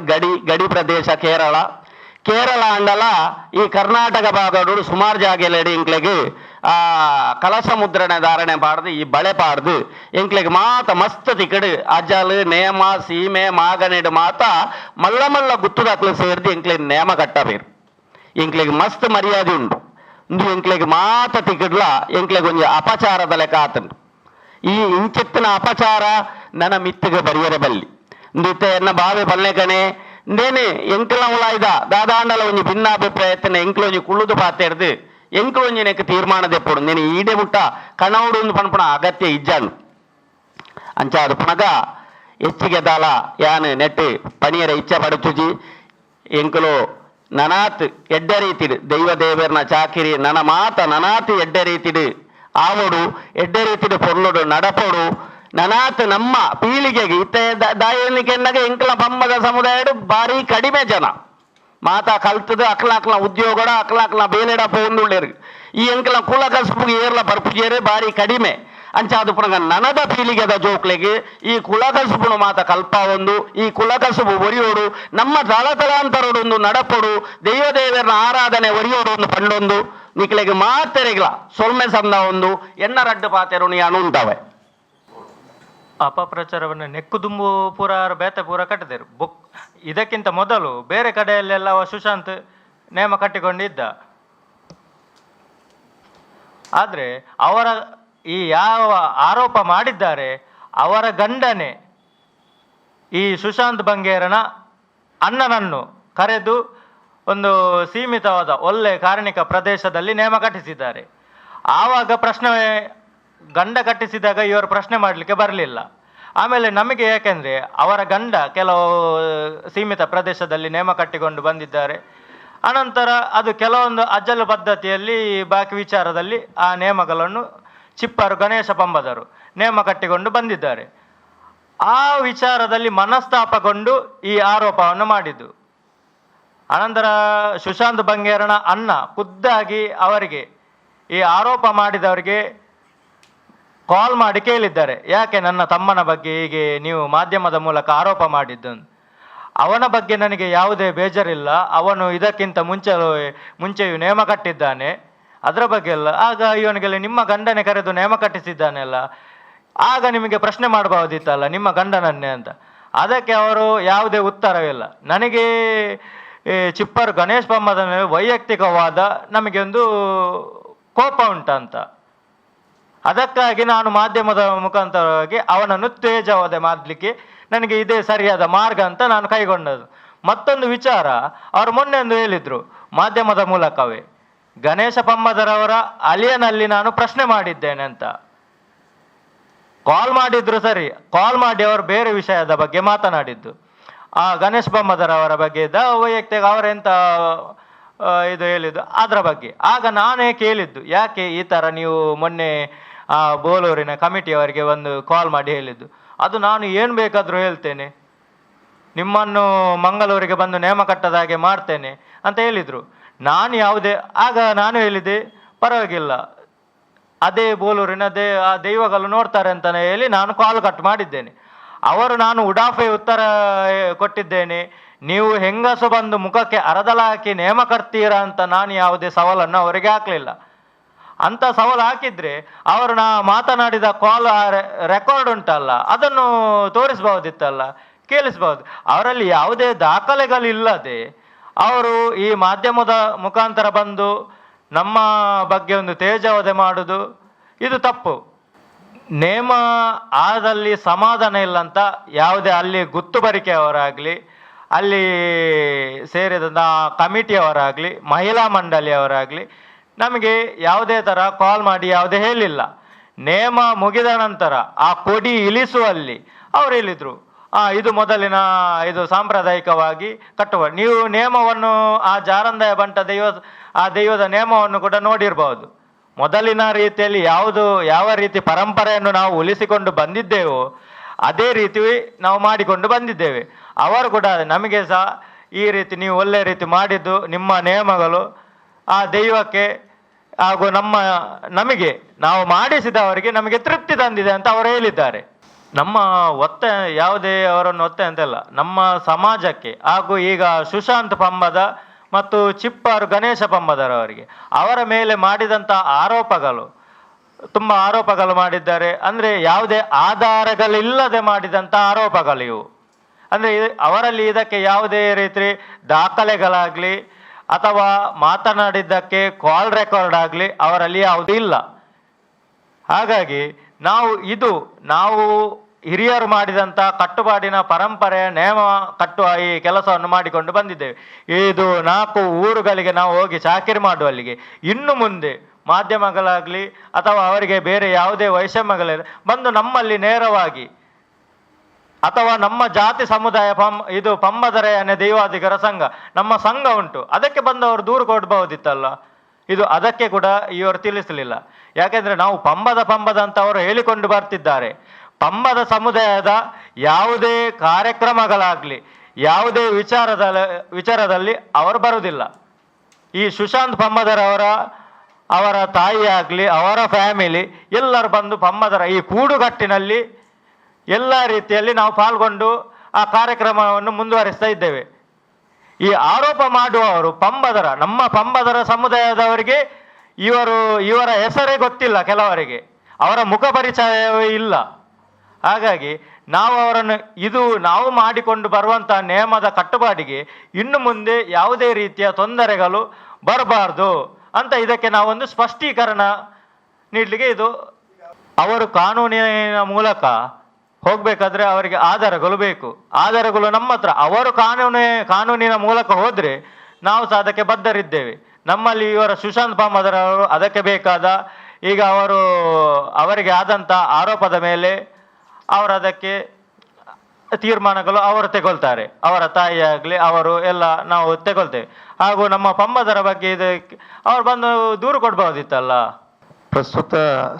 ಗಡಿ ಪ್ರದೇಶ ಕೇರಳ ಅಂಡಲ ಈ ಕರ್ನಾಟಕ ಭಾಗಡು ಸುಮಾರು ಜಾಗೆಲೆಡಿ ಎಂಕ್ಲೆಗೆ ಆ ಕಲಶ ಮುದ್ರಣೆ ಧಾರಣೆ ಪಾಡ್ದು ಈ ಬಳೆ ಪಾಡ್ದು ಎಂಕ್ಲೆಗೆ ಮಾತ ಮಸ್ತ್ ತಿಕಡು ಅಜಲ್ ನೇಮ ಸೀಮೆ ಮಾಗನೆಡು ಮಾತ ಮಲ್ಲ ಮಲ್ಲ ಗುತ್ತುದಾಕ್ಲು ಸೇರ್ದು ಎಂಕ್ಲೆಗೆ ನೇಮ ಕಟ್ಟಬೇರು ಎಂಕ್ಲೆಗೆ ಮಸ್ತ್ ಮರ್ಯಾದೆ ಉಂಟು ಇಂದು ಎಂಕ್ಲೆಗೆ ಮಾತ ತಿಕಡ್ಲ ಎಂಕ್ಲೆಗೆ ಒಂಜಿ ಅಪಚಾರದ ಲೆಕ್ಕ ಆತನು ಈ ಇಂಚೆತ್ತಿನ ಅಪಚಾರ ನನ್ನ ಮಿತ್ತಿಗೆ ಬರಿಯರೆ ಬಲ್ಲಿ ಇಂದು ಎನ್ನ ಬಾವೆ ಬಲ್ಲೆಕಣೆ ಇಂದೇನೆ ಎಂಕ್ಲ ಉಳಾಯ್ದ ದಾದಾಂಡಲ ಒಂಜಿ ಭಿನ್ನಾಭಿಪ್ರಾಯത്തിന് ಎಂಕ್ಲೊಂಜಿ ಕುಳ್ಳುದು ಪಾತೆರ್ದು ಎಂಕ್ಲೊಂಜಿ ನೆಕ್ ತೀರ್ಮಾನ ದೆಪ್ಪೊಡು ನೀನು ಈಡೆ ಮುಟ್ಟ ಕಣವುಡು ಒಂದು ಪಣಪುಣ ಅಗತ್ಯ ಇಜ್ಜಾನು ಅಂಚಾದು ಪುನಗ ಹೆಚ್ಚಿಗೆ ದಾಲ ಯಾನು ನೆಟ್ಟು ಪಣಿಯರ ಇಚ್ಛೆ ಪಡುಚುಜಿ ಎಂಕುಲು ನನಾತ್ ಎಡ್ಡೆ ರೀತಿಡು ದೈವ ದೇವರನ ಚಾಕಿರಿ ನನ ಮಾತ ನನಾತ್ ಎಡ್ಡೆ ರೀತಿಡು ಆವಡು ಎಡ್ಡೆ ರೀತಿಡು ಪೊರ್ಲುಡು ನಡಪೋಡು ನನಾತ್ ನಮ್ಮ ಪೀಳಿಗೆಗೆ ಇತ್ತೆ ದಾಯನಿಗೆ ಎನ್ನಗ ಎಂಕಲ ಪಂಬದ ಸಮುದಾಯಡು ಬಾರಿ ಕಡಿಮೆ ಜನ ಮಾತ ಕಲ್ತದ ಅಕ್ಲ ಉದ್ಯೋಗಡ ಅಕ್ಲ ಬೇಲೆಡ ಪೋಂದುಳ್ಳೇರು ಈ ಎಂಕಲ ಕುಲ ಕಸುಬು ಏರ್ಲ ಬರ್ಪುಜೇರೆ ಬಾರಿ ಕಡಿಮೆ ಅಂಚಾದು ಪುನಗ ನನದ ಪೀಳಿಗೆದ ಜೋಕ್ಲೆಗೆ ಈ ಕುಲಕಸುಬುನು ಮಾತ ಕಲ್ಪ ಒಂದು ಈ ಕುಲಕಸುಬು ಒರಿಯೋಡು ನಮ್ಮ ತಳತಲಾಂತರೋಡೊಂದು ನಡಪೊಡು ದೇವದೇವರನ ಆರಾಧನೆ ಒರಿಯೋಡು ಒಂದು ಪಂಡೊಂದು ನಿಕ್ಲೆಗೆ ಮಾತೆರೆಗ್ಲ ಸೊಲ್ಮೆ ಸಂದ ಒಂದು ಎನ್ನ ರಡ್ಡು ಪಾತೆರುಣಿ ಅನುಂಟವೆ ಅಪಪ್ರಚಾರವನ್ನು ನೆಕ್ಕುದುಂಬು ಪೂರ ಬೇತೆ ಪೂರ ಕಟ್ಟಿದರು ಇದಕ್ಕಿಂತ ಮೊದಲು ಬೇರೆ ಕಡೆಯಲ್ಲೆಲ್ಲ ಸುಶಾಂತ್ ನೇಮ ಕಟ್ಟಿಕೊಂಡಿದ್ದ. ಆದರೆ ಅವರ ಈ ಯಾವ ಆರೋಪ ಮಾಡಿದ್ದಾರೆ ಅವರ ಗಂಡನೇ ಈ ಸುಶಾಂತ್ ಬಂಗೇರನ ಅಣ್ಣನನ್ನು ಕರೆದು ಒಂದು ಸೀಮಿತವಾದ ಒಳ್ಳೆ ಕಾರ್ಣಿಕ ಪ್ರದೇಶದಲ್ಲಿ ನೇಮ ಕಟ್ಟಿಸಿದ್ದಾರೆ. ಆವಾಗ ಪ್ರಶ್ನೆ ಗಂಡ ಕಟ್ಟಿಸಿದಾಗ ಇವರು ಪ್ರಶ್ನೆ ಮಾಡಲಿಕ್ಕೆ ಬರಲಿಲ್ಲ. ಆಮೇಲೆ ನಮಗೆ ಯಾಕೆಂದರೆ ಅವರ ಗಂಡ ಕೆಲವು ಸೀಮಿತ ಪ್ರದೇಶದಲ್ಲಿ ನೇಮ ಕಟ್ಟಿಕೊಂಡು ಬಂದಿದ್ದಾರೆ. ಅನಂತರ ಅದು ಕೆಲವೊಂದು ಅಜ್ಜಲು ಪದ್ಧತಿಯಲ್ಲಿ ಬಾಕಿ ವಿಚಾರದಲ್ಲಿ ಆ ನೇಮಗಳನ್ನು ಚಿಪ್ಪರು ಗಣೇಶ ಪಂಬದರು ನೇಮ ಕಟ್ಟಿಕೊಂಡು ಬಂದಿದ್ದಾರೆ. ಆ ವಿಚಾರದಲ್ಲಿ ಮನಸ್ತಾಪಗೊಂಡು ಈ ಆರೋಪವನ್ನು ಮಾಡಿದ್ದು. ಅನಂತರ ಸುಶಾಂತ್ ಬಂಗೇರನ ಅಣ್ಣ ಖುದ್ದಾಗಿ ಅವರಿಗೆ ಈ ಆರೋಪ ಮಾಡಿದವರಿಗೆ ಕಾಲ್ ಮಾಡಿ ಕೇಳಿದ್ದಾರೆ, ಯಾಕೆ ನನ್ನ ತಮ್ಮನ ಬಗ್ಗೆ ಹೀಗೆ ನೀವು ಮಾಧ್ಯಮದ ಮೂಲಕ ಆರೋಪ ಮಾಡಿದ್ದು? ಅವನ ಬಗ್ಗೆ ನನಗೆ ಯಾವುದೇ ಬೇಜಾರಿಲ್ಲ, ಅವನು ಇದಕ್ಕಿಂತ ಮುಂಚೆಯೂ ನೇಮ ಕಟ್ಟಿದ್ದಾನೆ, ಅದರ ಬಗ್ಗೆ ಎಲ್ಲ. ಆಗ ಇವನಿಗೆಲ್ಲ ನಿಮ್ಮ ಗಂಡನೇ ಕರೆದು ನೇಮ ಕಟ್ಟಿಸಿದ್ದಾನೆಲ್ಲ, ಆಗ ನಿಮಗೆ ಪ್ರಶ್ನೆ ಮಾಡಬಹುದಿತ್ತಲ್ಲ ನಿಮ್ಮ ಗಂಡನನ್ನೇ ಅಂತ. ಅದಕ್ಕೆ ಅವರು ಯಾವುದೇ ಉತ್ತರವಿಲ್ಲ. ನನಗೆ ಚಿಪ್ಪರು ಗಣೇಶ್ ಪಂಬದ ಮೇಲೆ ವೈಯಕ್ತಿಕವಾದ ನಮಗೆ ಒಂದು ಕೋಪ ಉಂಟಂತ. ಅದಕ್ಕಾಗಿ ನಾನು ಮಾಧ್ಯಮದ ಮುಖಾಂತರವಾಗಿ ಅವನನ್ನು ತೇಜವಾದ ಮಾಡಲಿಕ್ಕೆ ನನಗೆ ಇದೇ ಸರಿಯಾದ ಮಾರ್ಗ ಅಂತ ನಾನು ಕೈಗೊಂಡದ್ದು. ಮತ್ತೊಂದು ವಿಚಾರ, ಅವರು ಮೊನ್ನೆ ಒಂದು ಹೇಳಿದರು ಮಾಧ್ಯಮದ ಮೂಲಕವೇ, ಗಣೇಶ ಪಂಬದರವರ ಅಲಿಯನಲ್ಲಿ ನಾನು ಪ್ರಶ್ನೆ ಮಾಡಿದ್ದೇನೆ ಅಂತ. ಕಾಲ್ ಮಾಡಿದ್ರು ಸರಿ, ಕಾಲ್ ಮಾಡಿ ಅವರು ಬೇರೆ ವಿಷಯದ ಬಗ್ಗೆ ಮಾತನಾಡಿದ್ದು. ಆ ಗಣೇಶ್ ಪಂಬದರವರ ಬಗ್ಗೆ ಇದ್ದ ವೈಯಕ್ತಿಕ ಅವರೆಂತ ಇದು ಹೇಳಿದ್ದು ಅದರ ಬಗ್ಗೆ. ಆಗ ನಾನೇ ಕೇಳಿದ್ದು, ಯಾಕೆ ಈ ಥರ ನೀವು ಮೊನ್ನೆ ಆ ಬೋಲೂರಿನ ಕಮಿಟಿಯವರಿಗೆ ಒಂದು ಕಾಲ್ ಮಾಡಿ ಹೇಳಿದ್ದು? ಅದು ನಾನು ಏನು ಬೇಕಾದರೂ ಹೇಳ್ತೇನೆ, ನಿಮ್ಮನ್ನು ಮಂಗಳೂರಿಗೆ ಬಂದು ನೇಮಕಟ್ಟದ ಹಾಗೆ ಮಾಡ್ತೇನೆ ಅಂತ ಹೇಳಿದರು. ನಾನು ಯಾವುದೇ ಆಗ ನಾನು ಹೇಳಿದೆ ಪರವಾಗಿಲ್ಲ, ಅದೇ ಬೋಲೂರಿನದೇ ಆ ದೈವಗಳು ನೋಡ್ತಾರೆ ಅಂತಲೇ ಹೇಳಿ ನಾನು ಕಾಲ್ ಕಟ್ ಮಾಡಿದ್ದೇನೆ. ಅವರು ನಾನು ಉಡಾಫೆ ಉತ್ತರ ಕೊಟ್ಟಿದ್ದೇನೆ, ನೀವು ಹೆಂಗಸು ಬಂದು ಮುಖಕ್ಕೆ ಅರದಲ ಹಾಕಿ ನೇಮಕರ್ತೀರಾ ಅಂತ ನಾನು ಯಾವುದೇ ಸವಾಲನ್ನು ಅವರಿಗೆ ಹಾಕಲಿಲ್ಲ. ಅಂಥ ಸವಾಲು ಹಾಕಿದರೆ ಅವರು ಮಾತನಾಡಿದ ಕಾಲ್ ರೆಕಾರ್ಡ್ ಉಂಟಲ್ಲ, ಅದನ್ನು ತೋರಿಸ್ಬಹುದಿತ್ತಲ್ಲ, ಕೇಳಿಸ್ಬಹುದು. ಅವರಲ್ಲಿ ಯಾವುದೇ ದಾಖಲೆಗಳಿಲ್ಲದೆ ಅವರು ಈ ಮಾಧ್ಯಮದ ಮುಖಾಂತರ ಬಂದು ನಮ್ಮ ಬಗ್ಗೆ ಒಂದು ತೇಜವಧೆ ಮಾಡುವುದು ಇದು ತಪ್ಪು. ನೇಮ ಆದಲ್ಲಿ ಸಮಾಧಾನ ಇಲ್ಲ ಅಂತ ಯಾವುದೇ ಅಲ್ಲಿ ಗುತ್ತುಬರಿಕೆಯವರಾಗಲಿ, ಅಲ್ಲಿ ಸೇರಿದ ಕಮಿಟಿಯವರಾಗಲಿ, ಮಹಿಳಾ ಮಂಡಳಿಯವರಾಗಲಿ ನಮಗೆ ಯಾವುದೇ ಥರ ಕಾಲ್ ಮಾಡಿ ಯಾವುದೇ ಹೇಳಿಲ್ಲ. ನೇಮ ಮುಗಿದ ನಂತರ ಆ ಕೊಡಿ ಇಳಿಸುವಲ್ಲಿ ಅವರು ಹೇಳಿದರು, ಇದು ಮೊದಲಿನ ಇದು ಸಾಂಪ್ರದಾಯಿಕವಾಗಿ ಕಟ್ಟುವ. ನೀವು ನೇಮವನ್ನು ಆ ಜಾರಂದಯ ಬಂಟ ದೈವದ ನೇಮವನ್ನು ಕೂಡ ನೋಡಿರ್ಬೋದು. ಮೊದಲಿನ ರೀತಿಯಲ್ಲಿ ಯಾವ ರೀತಿ ಪರಂಪರೆಯನ್ನು ನಾವು ಉಳಿಸಿಕೊಂಡು ಬಂದಿದ್ದೇವೋ ಅದೇ ರೀತಿ ನಾವು ಮಾಡಿಕೊಂಡು ಬಂದಿದ್ದೇವೆ. ಅವರು ಕೂಡ ನಮಗೆ ಸಹ ಈ ರೀತಿ ನೀವು ಒಳ್ಳೆಯ ರೀತಿ ಮಾಡಿದ್ದು ನಿಮ್ಮ ನೇಮಗಳು ಆ ದೈವಕ್ಕೆ ಹಾಗೂ ನಮಗೆ ನಾವು ಮಾಡಿಸಿದವರಿಗೆ ನಮಗೆ ತೃಪ್ತಿ ತಂದಿದೆ ಅಂತ ಅವರು ಹೇಳಿದ್ದಾರೆ. ನಮ್ಮ ಒತ್ತಾಯ ಯಾವುದೇ ಅವರನ್ನು ಒತ್ತಾಯ ಅಂತಲ್ಲ, ನಮ್ಮ ಸಮಾಜಕ್ಕೆ ಹಾಗೂ ಈಗ ಸುಶಾಂತ್ ಪಂಬದ ಮತ್ತು ಚಿಪ್ಪಾರು ಗಣೇಶ ಪಂಬದರವರಿಗೆ ಅವರ ಮೇಲೆ ಮಾಡಿದಂಥ ತುಂಬ ಆರೋಪಗಳು ಮಾಡಿದ್ದಾರೆ. ಅಂದರೆ ಯಾವುದೇ ಆಧಾರಗಳಿಲ್ಲದೆ ಮಾಡಿದಂಥ ಆರೋಪಗಳು ಇವು. ಅಂದರೆ ಅವರಲ್ಲಿ ಇದಕ್ಕೆ ಯಾವುದೇ ರೀತಿ ದಾಖಲೆಗಳಾಗಲಿ ಅಥವಾ ಮಾತನಾಡಿದ್ದಕ್ಕೆ ಕಾಲ್ ರೆಕಾರ್ಡ್ ಆಗಲಿ ಅವರಲ್ಲಿ ಯಾವುದೂ ಇಲ್ಲ. ಹಾಗಾಗಿ ನಾವು ಹಿರಿಯರು ಮಾಡಿದಂಥ ಕಟ್ಟುಪಾಡಿನ ಪರಂಪರೆಯ ನೇಮ ಕಟ್ಟುವ ಈ ಕೆಲಸವನ್ನು ಮಾಡಿಕೊಂಡು ಬಂದಿದ್ದೇವೆ. ಇದು 4 ಊರುಗಳಿಗೆ ನಾವು ಹೋಗಿ ಚಾಕಿರಿ ಮಾಡುವಲ್ಲಿಗೆ ಇನ್ನು ಮುಂದೆ ಮಾಧ್ಯಮಗಳಾಗಲಿ ಅಥವಾ ಅವರಿಗೆ ಬೇರೆ ಯಾವುದೇ ವೈಷಮ್ಯಗಳಿಲ್ಲ ಬಂದು ನಮ್ಮಲ್ಲಿ ನೇರವಾಗಿ ಅಥವಾ ನಮ್ಮ ಜಾತಿ ಸಮುದಾಯ ಪಂಬದರೆಯನೆ ದೈವಾಧಿಕಾರ ಸಂಘ ನಮ್ಮ ಸಂಘ ಉಂಟು, ಅದಕ್ಕೆ ಬಂದವರು ದೂರು ಕೊಡಬಹುದಿತ್ತಲ್ಲ. ಇದು ಅದಕ್ಕೆ ಕೂಡ ಇವರು ತಿಳಿಸಲಿಲ್ಲ. ಯಾಕೆಂದರೆ ನಾವು ಪಂಬದ ಅಂತ ಅವರು ಹೇಳಿಕೊಂಡು ಬರ್ತಿದ್ದಾರೆ. ಪಂಬದ ಸಮುದಾಯದ ಯಾವುದೇ ಕಾರ್ಯಕ್ರಮಗಳಾಗಲಿ ಯಾವುದೇ ವಿಚಾರದಲ್ಲಿ ಅವರು ಬರುವುದಿಲ್ಲ. ಈ ಸುಶಾಂತ್ ಅವರ ತಾಯಿ ಆಗಲಿ ಅವರ ಫ್ಯಾಮಿಲಿ ಎಲ್ಲರೂ ಬಂದು ಪಂಬದರ ಈ ಕೂಡುಗಟ್ಟಿನಲ್ಲಿ ಎಲ್ಲ ರೀತಿಯಲ್ಲಿ ನಾವು ಪಾಲ್ಗೊಂಡು ಆ ಕಾರ್ಯಕ್ರಮವನ್ನು ಮುಂದುವರಿಸ್ತಾ ಇದ್ದೇವೆ. ಈ ಆರೋಪ ಮಾಡುವವರು ನಮ್ಮ ಪಂಬದರ ಸಮುದಾಯದವರಿಗೆ ಇವರ ಹೆಸರೇ ಗೊತ್ತಿಲ್ಲ, ಕೆಲವರಿಗೆ ಅವರ ಮುಖ ಪರಿಚಯವೇ ಇಲ್ಲ. ಹಾಗಾಗಿ ನಾವು ಅವರನ್ನು ನಾವು ಮಾಡಿಕೊಂಡು ಬರುವಂತಹ ನೇಮದ ಕಟ್ಟುಪಾಡಿಗೆ ಇನ್ನು ಮುಂದೆ ಯಾವುದೇ ರೀತಿಯ ತೊಂದರೆಗಳು ಬರಬಾರ್ದು ಅಂತ ಇದಕ್ಕೆ ನಾವೊಂದು ಸ್ಪಷ್ಟೀಕರಣ ನೀಡಲಿಕ್ಕೆ ಅವರು ಕಾನೂನಿನ ಮೂಲಕ ಹೋಗಬೇಕಾದ್ರೆ ಅವರಿಗೆ ಆಧಾರಗಳು ಬೇಕು. ಆಧಾರಗಳು ನಮ್ಮ ಹತ್ರ. ಅವರು ಕಾನೂನಿನ ಮೂಲಕ ಹೋದರೆ ನಾವು ಸಹ ಅದಕ್ಕೆ ಬದ್ಧರಿದ್ದೇವೆ. ನಮ್ಮಲ್ಲಿ ಇವರ ಸುಶಾಂತ್ ಪಂಬದರವರು ಅದಕ್ಕೆ ಬೇಕಾದ ಈಗ ಅವರಿಗೆ ಆದಂಥ ಆರೋಪದ ಮೇಲೆ ಅದಕ್ಕೆ ತೀರ್ಮಾನಗಳು ಅವರು ತೆಗೊಳ್ತಾರೆ. ಅವರ ತಾಯಿ ಆಗಲಿ ಅವರು ಎಲ್ಲ ನಾವು ತೆಗೊಳ್ತೇವೆ. ಹಾಗೂ ನಮ್ಮ ಪಂಬದರ ಬಗ್ಗೆ ಅವರು ಬಂದು ದೂರು ಕೊಡ್ಬೋದಿತ್ತಲ್ಲ. ಪ್ರಸ್ತುತ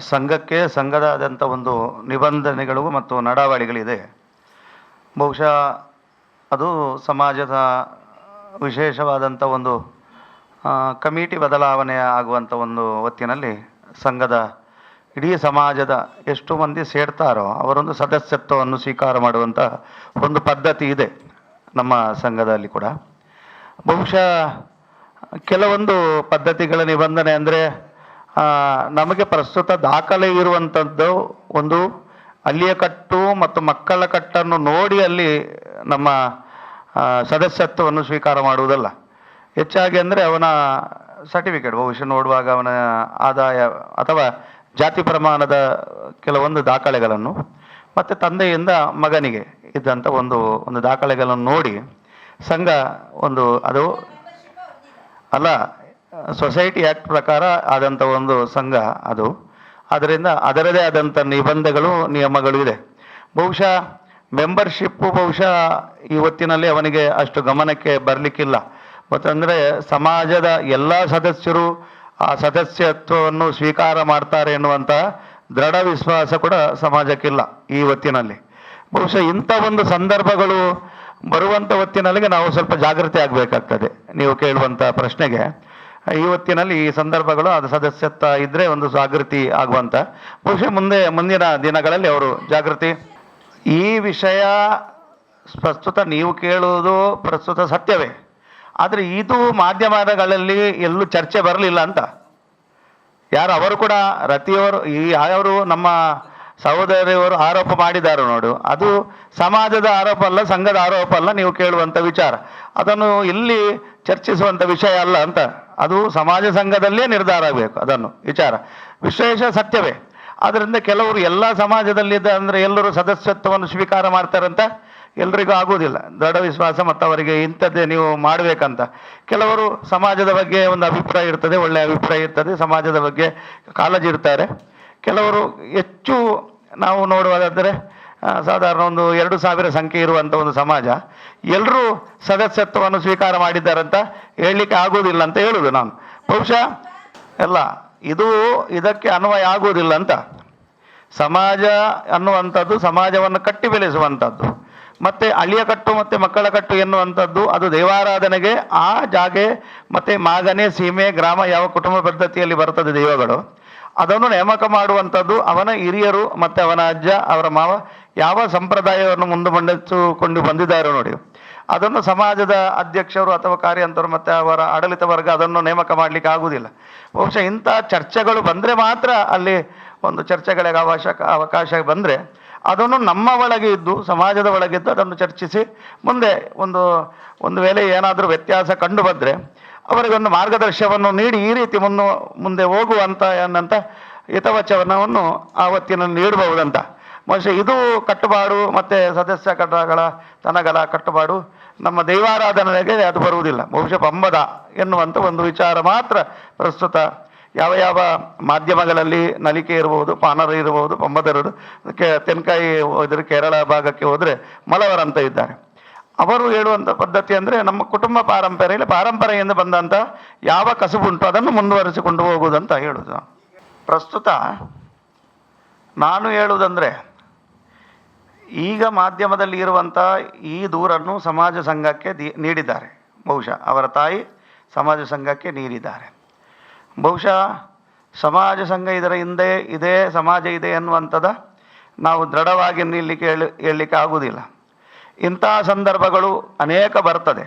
ಸಂಘಕ್ಕೆ ಸಂಘದಾದಂಥ ಒಂದು ನಿಬಂಧನೆಗಳು ಮತ್ತು ನಡಾವಳಿಗಳಿದೆ. ಬಹುಶಃ ಅದು ಸಮಾಜದ ವಿಶೇಷವಾದಂಥ ಒಂದು ಕಮಿಟಿ ಬದಲಾವಣೆ ಆಗುವಂಥ ಒಂದು ಹೊತ್ತಿನಲ್ಲಿ ಸಂಘದ ಇಡೀ ಸಮಾಜದ ಎಷ್ಟು ಮಂದಿ ಸೇರ್ತಾರೋ ಅವರೊಂದು ಸದಸ್ಯತ್ವವನ್ನು ಸ್ವೀಕಾರ ಮಾಡುವಂಥ ಒಂದು ಪದ್ಧತಿ ಇದೆ ನಮ್ಮ ಸಂಘದಲ್ಲಿ ಕೂಡ. ಬಹುಶಃ ಕೆಲವೊಂದು ಪದ್ಧತಿಗಳ ನಿಬಂಧನೆ ಅಂದರೆ ನಮಗೆ ಪ್ರಸ್ತುತ ದಾಖಲೆ ಇರುವಂಥದ್ದು ಒಂದು ಅಲ್ಲಿಯ ಕಟ್ಟು ಮತ್ತು ಮಕ್ಕಳ ಕಟ್ಟನ್ನು ನೋಡಿ ಅಲ್ಲಿ ನಮ್ಮ ಸದಸ್ಯತ್ವವನ್ನು ಸ್ವೀಕಾರ ಮಾಡುವುದಲ್ಲ. ಹೆಚ್ಚಾಗಿ ಅಂದರೆ ಅವನ ಸರ್ಟಿಫಿಕೇಟ್ ಬಹುಶಃ ನೋಡುವಾಗ ಅವನ ಆದಾಯ ಅಥವಾ ಜಾತಿ ಪ್ರಮಾಣದ ಕೆಲವೊಂದು ದಾಖಲೆಗಳನ್ನು ಮತ್ತು ತಂದೆಯಿಂದ ಮಗನಿಗೆ ಇದ್ದಂಥ ಒಂದು ದಾಖಲೆಗಳನ್ನು ನೋಡಿ ಸಂಘ ಅದು ಅಲ್ಲ ಸೊಸೈಟಿ ಆ್ಯಕ್ಟ್ ಪ್ರಕಾರ ಆದಂಥ ಒಂದು ಸಂಘ ಅದು. ಅದರಿಂದ ಅದರದೇ ಆದಂಥ ನಿಬಂಧಗಳು ನಿಯಮಗಳು ಇದೆ. ಬಹುಶಃ ಮೆಂಬರ್ಶಿಪ್ಪು ಈ ಹೊತ್ತಿನಲ್ಲಿ ಅವನಿಗೆ ಅಷ್ಟು ಗಮನಕ್ಕೆ ಬರಲಿಕ್ಕಿಲ್ಲ. ಮತ್ತಂದರೆ ಸಮಾಜದ ಎಲ್ಲ ಸದಸ್ಯರು ಆ ಸದಸ್ಯತ್ವವನ್ನು ಸ್ವೀಕಾರ ಮಾಡ್ತಾರೆ ಎನ್ನುವಂಥ ದೃಢ ವಿಶ್ವಾಸ ಕೂಡ ಸಮಾಜಕ್ಕಿಲ್ಲ ಈ ಹೊತ್ತಿನಲ್ಲಿ. ಬಹುಶಃ ಇಂಥ ಒಂದು ಸಂದರ್ಭಗಳು ಬರುವಂಥ ಹೊತ್ತಿನಲ್ಲಿ ನಾವು ಸ್ವಲ್ಪ ಜಾಗೃತಿ ಆಗಬೇಕಾಗ್ತದೆ. ನೀವು ಕೇಳುವಂಥ ಪ್ರಶ್ನೆಗೆ ಈ ಹೊತ್ತಿನಲ್ಲಿ ಈ ಸಂದರ್ಭಗಳು ಅದು ಸದಸ್ಯತ್ವ ಇದ್ದರೆ ಒಂದು ಜಾಗೃತಿ ಆಗುವಂಥ, ಬಹುಶಃ ಮುಂದಿನ ದಿನಗಳಲ್ಲಿ ಅವರು ಜಾಗೃತಿ. ಈ ವಿಷಯ ಪ್ರಸ್ತುತ ನೀವು ಕೇಳುವುದು ಪ್ರಸ್ತುತ ಸತ್ಯವೇ, ಆದರೆ ಇದು ಮಾಧ್ಯಮಗಳಲ್ಲಿ ಎಲ್ಲೂ ಚರ್ಚೆ ಬರಲಿಲ್ಲ ಅಂತ ಯಾರು ಅವರು ಕೂಡ ರತಿಯವರು ಯಾರು ನಮ್ಮ ಸಹೋದರಿಯವರು ಆರೋಪ ಮಾಡಿದ್ದಾರೆ ನೋಡು, ಅದು ಸಮಾಜದ ಆರೋಪ ಅಲ್ಲ, ಸಂಘದ ಆರೋಪ ಅಲ್ಲ, ನೀವು ಕೇಳುವಂಥ ವಿಚಾರ ಅದನ್ನು ಇಲ್ಲಿ ಚರ್ಚಿಸುವಂಥ ವಿಷಯ ಅಲ್ಲ ಅಂತ. ಅದು ಸಮಾಜ ಸಂಘದಲ್ಲೇ ನಿರ್ಧಾರ ಆಗಬೇಕು ಅದನ್ನು ವಿಚಾರ, ವಿಶೇಷ ಸತ್ಯವೇ. ಆದ್ದರಿಂದ ಕೆಲವರು ಎಲ್ಲ ಸಮಾಜದಲ್ಲಿದ್ದ ಅಂದರೆ ಎಲ್ಲರೂ ಸದಸ್ಯತ್ವವನ್ನು ಸ್ವೀಕಾರ ಮಾಡ್ತಾರಂತ ಎಲ್ರಿಗೂ ಆಗುವುದಿಲ್ಲ. ದೃಢ ವಿಶ್ವಾಸ ಮತ್ತು ಅವರಿಗೆ ಇಂಥದ್ದೇ ನೀವು ಮಾಡಬೇಕಂತ. ಕೆಲವರು ಸಮಾಜದ ಬಗ್ಗೆ ಒಂದು ಅಭಿಪ್ರಾಯ ಇರ್ತದೆ, ಒಳ್ಳೆಯ ಅಭಿಪ್ರಾಯ ಇರ್ತದೆ, ಸಮಾಜದ ಬಗ್ಗೆ ಕಾಳಜಿ ಇರ್ತಾರೆ. ಕೆಲವರು ಹೆಚ್ಚು ನಾವು ನೋಡುವುದಾದರೆ ಸಾಧಾರಣ ಒಂದು 2,000 ಸಂಖ್ಯೆ ಇರುವಂಥ ಒಂದು ಸಮಾಜ ಎಲ್ಲರೂ ಸದಸ್ಯತ್ವವನ್ನು ಸ್ವೀಕಾರ ಮಾಡಿದ್ದಾರಂತ ಹೇಳಲಿಕ್ಕೆ ಆಗುವುದಿಲ್ಲ ಅಂತ ಹೇಳುವುದು ನಾನು. ಬಹುಶಃ ಎಲ್ಲ ಇದಕ್ಕೆ ಅನ್ವಯ ಆಗುವುದಿಲ್ಲ ಅಂತ. ಸಮಾಜ ಅನ್ನುವಂಥದ್ದು ಸಮಾಜವನ್ನು ಕಟ್ಟಿ ಬೆಳೆಸುವಂಥದ್ದು, ಮತ್ತು ಅಳಿಯ ಕಟ್ಟು ಮತ್ತು ಮಕ್ಕಳ ಕಟ್ಟು ಎನ್ನುವಂಥದ್ದು ಅದು ದೈವಾರಾಧನೆಗೆ ಆ ಜಾಗೆ ಮತ್ತು ಮಾಗನೆ ಸೀಮೆ ಗ್ರಾಮ ಯಾವ ಕುಟುಂಬ ಪದ್ಧತಿಯಲ್ಲಿ ಬರ್ತದೆ ದೈವಗಳು ಅದನ್ನು ನೇಮಕ ಮಾಡುವಂಥದ್ದು ಅವನ ಹಿರಿಯರು ಮತ್ತು ಅವನ ಅಜ್ಜ ಅವರ ಮಾವ ಯಾವ ಸಂಪ್ರದಾಯವನ್ನು ಮುಂದುವರೆಸಿಕೊಂಡು ಬಂದಿದ್ದಾರೆ ನೋಡಿ, ಅದನ್ನು ಸಮಾಜದ ಅಧ್ಯಕ್ಷರು ಅಥವಾ ಕಾರ್ಯಂತರು ಮತ್ತು ಅವರ ಆಡಳಿತ ವರ್ಗ ಅದನ್ನು ನೇಮಕ ಮಾಡಲಿಕ್ಕೆ ಆಗುವುದಿಲ್ಲ. ಬಹುಶಃ ಇಂಥ ಚರ್ಚೆಗಳು ಬಂದರೆ ಮಾತ್ರ ಅಲ್ಲಿ ಒಂದು ಚರ್ಚೆಗಳಿಗೆ ಅವಕಾಶ ಬಂದರೆ ಅದನ್ನು ನಮ್ಮ ಒಳಗೆ ಇದ್ದು ಸಮಾಜದ ಒಳಗಿದ್ದು ಅದನ್ನು ಚರ್ಚಿಸಿ ಮುಂದೆ ಒಂದು ವೇಳೆ ಏನಾದರೂ ವ್ಯತ್ಯಾಸ ಕಂಡು ಬಂದರೆ ಅವರಿಗೊಂದು ಮಾರ್ಗದರ್ಶನವನ್ನು ನೀಡಿ ಈ ರೀತಿ ಮುಂದೆ ಹೋಗುವಂಥ ಅನ್ನಂಥ ಹಿತವಚನವನ್ನು ಆವತ್ತಿನಲ್ಲಿ ನೀಡಬಹುದಂತ. ಬಹುಶಃ ಇದು ಕಟ್ಟುಪಾಡು ಮತ್ತು ಸದಸ್ಯ ತನಗಳ ಕಟ್ಟುಪಾಡು ನಮ್ಮ ದೈವಾರಾಧನೆಗೆ ಅದು ಬರುವುದಿಲ್ಲ. ಬಹುಶಃ ಪಂಬದ ಎನ್ನುವಂಥ ಒಂದು ವಿಚಾರ ಮಾತ್ರ ಪ್ರಸ್ತುತ ಯಾವ ಮಾಧ್ಯಮಗಳಲ್ಲಿ ನಲಿಕೆ ಇರಬಹುದು, ಪಾನರ ಇರಬಹುದು, ಪಂಬದರು ತೆನ್ಕಾಯಿ ಹೋದರೆ ಕೇರಳ ಭಾಗಕ್ಕೆ ಹೋದರೆ ಮಲವರ ಅಂತ ಇದ್ದಾರೆ. ಅವರು ಹೇಳುವಂಥ ಪದ್ಧತಿ ಅಂದರೆ ನಮ್ಮ ಕುಟುಂಬ ಪಾರಂಪರೆಯಿಂದ ಬಂದಂಥ ಯಾವ ಕಸುಬುಂಟು ಅದನ್ನು ಮುಂದುವರಿಸಿಕೊಂಡು ಹೋಗುವುದಂತ ಹೇಳುವುದು. ಪ್ರಸ್ತುತ ನಾನು ಹೇಳುವುದಂದರೆ ಈಗ ಮಾಧ್ಯಮದಲ್ಲಿ ಇರುವಂಥ ಈ ದೂರನ್ನು ಸಮಾಜ ಸಂಘಕ್ಕೆ ನೀಡಿದ್ದಾರೆ. ಬಹುಶಃ ಅವರ ತಾಯಿ ಸಮಾಜ ಸಂಘಕ್ಕೆ ನೀಡಿದ್ದಾರೆ. ಬಹುಶಃ ಸಮಾಜ ಸಂಘ ಇದರ ಹಿಂದೆ ಇದೆ, ಸಮಾಜ ಇದೆ ಎನ್ನುವಂಥದ್ದು ನಾವು ದೃಢವಾಗಿ ಹೇಳಲಿಕ್ಕೆ ಆಗುವುದಿಲ್ಲ. ಇಂಥ ಸಂದರ್ಭಗಳು ಅನೇಕ ಬರ್ತದೆ.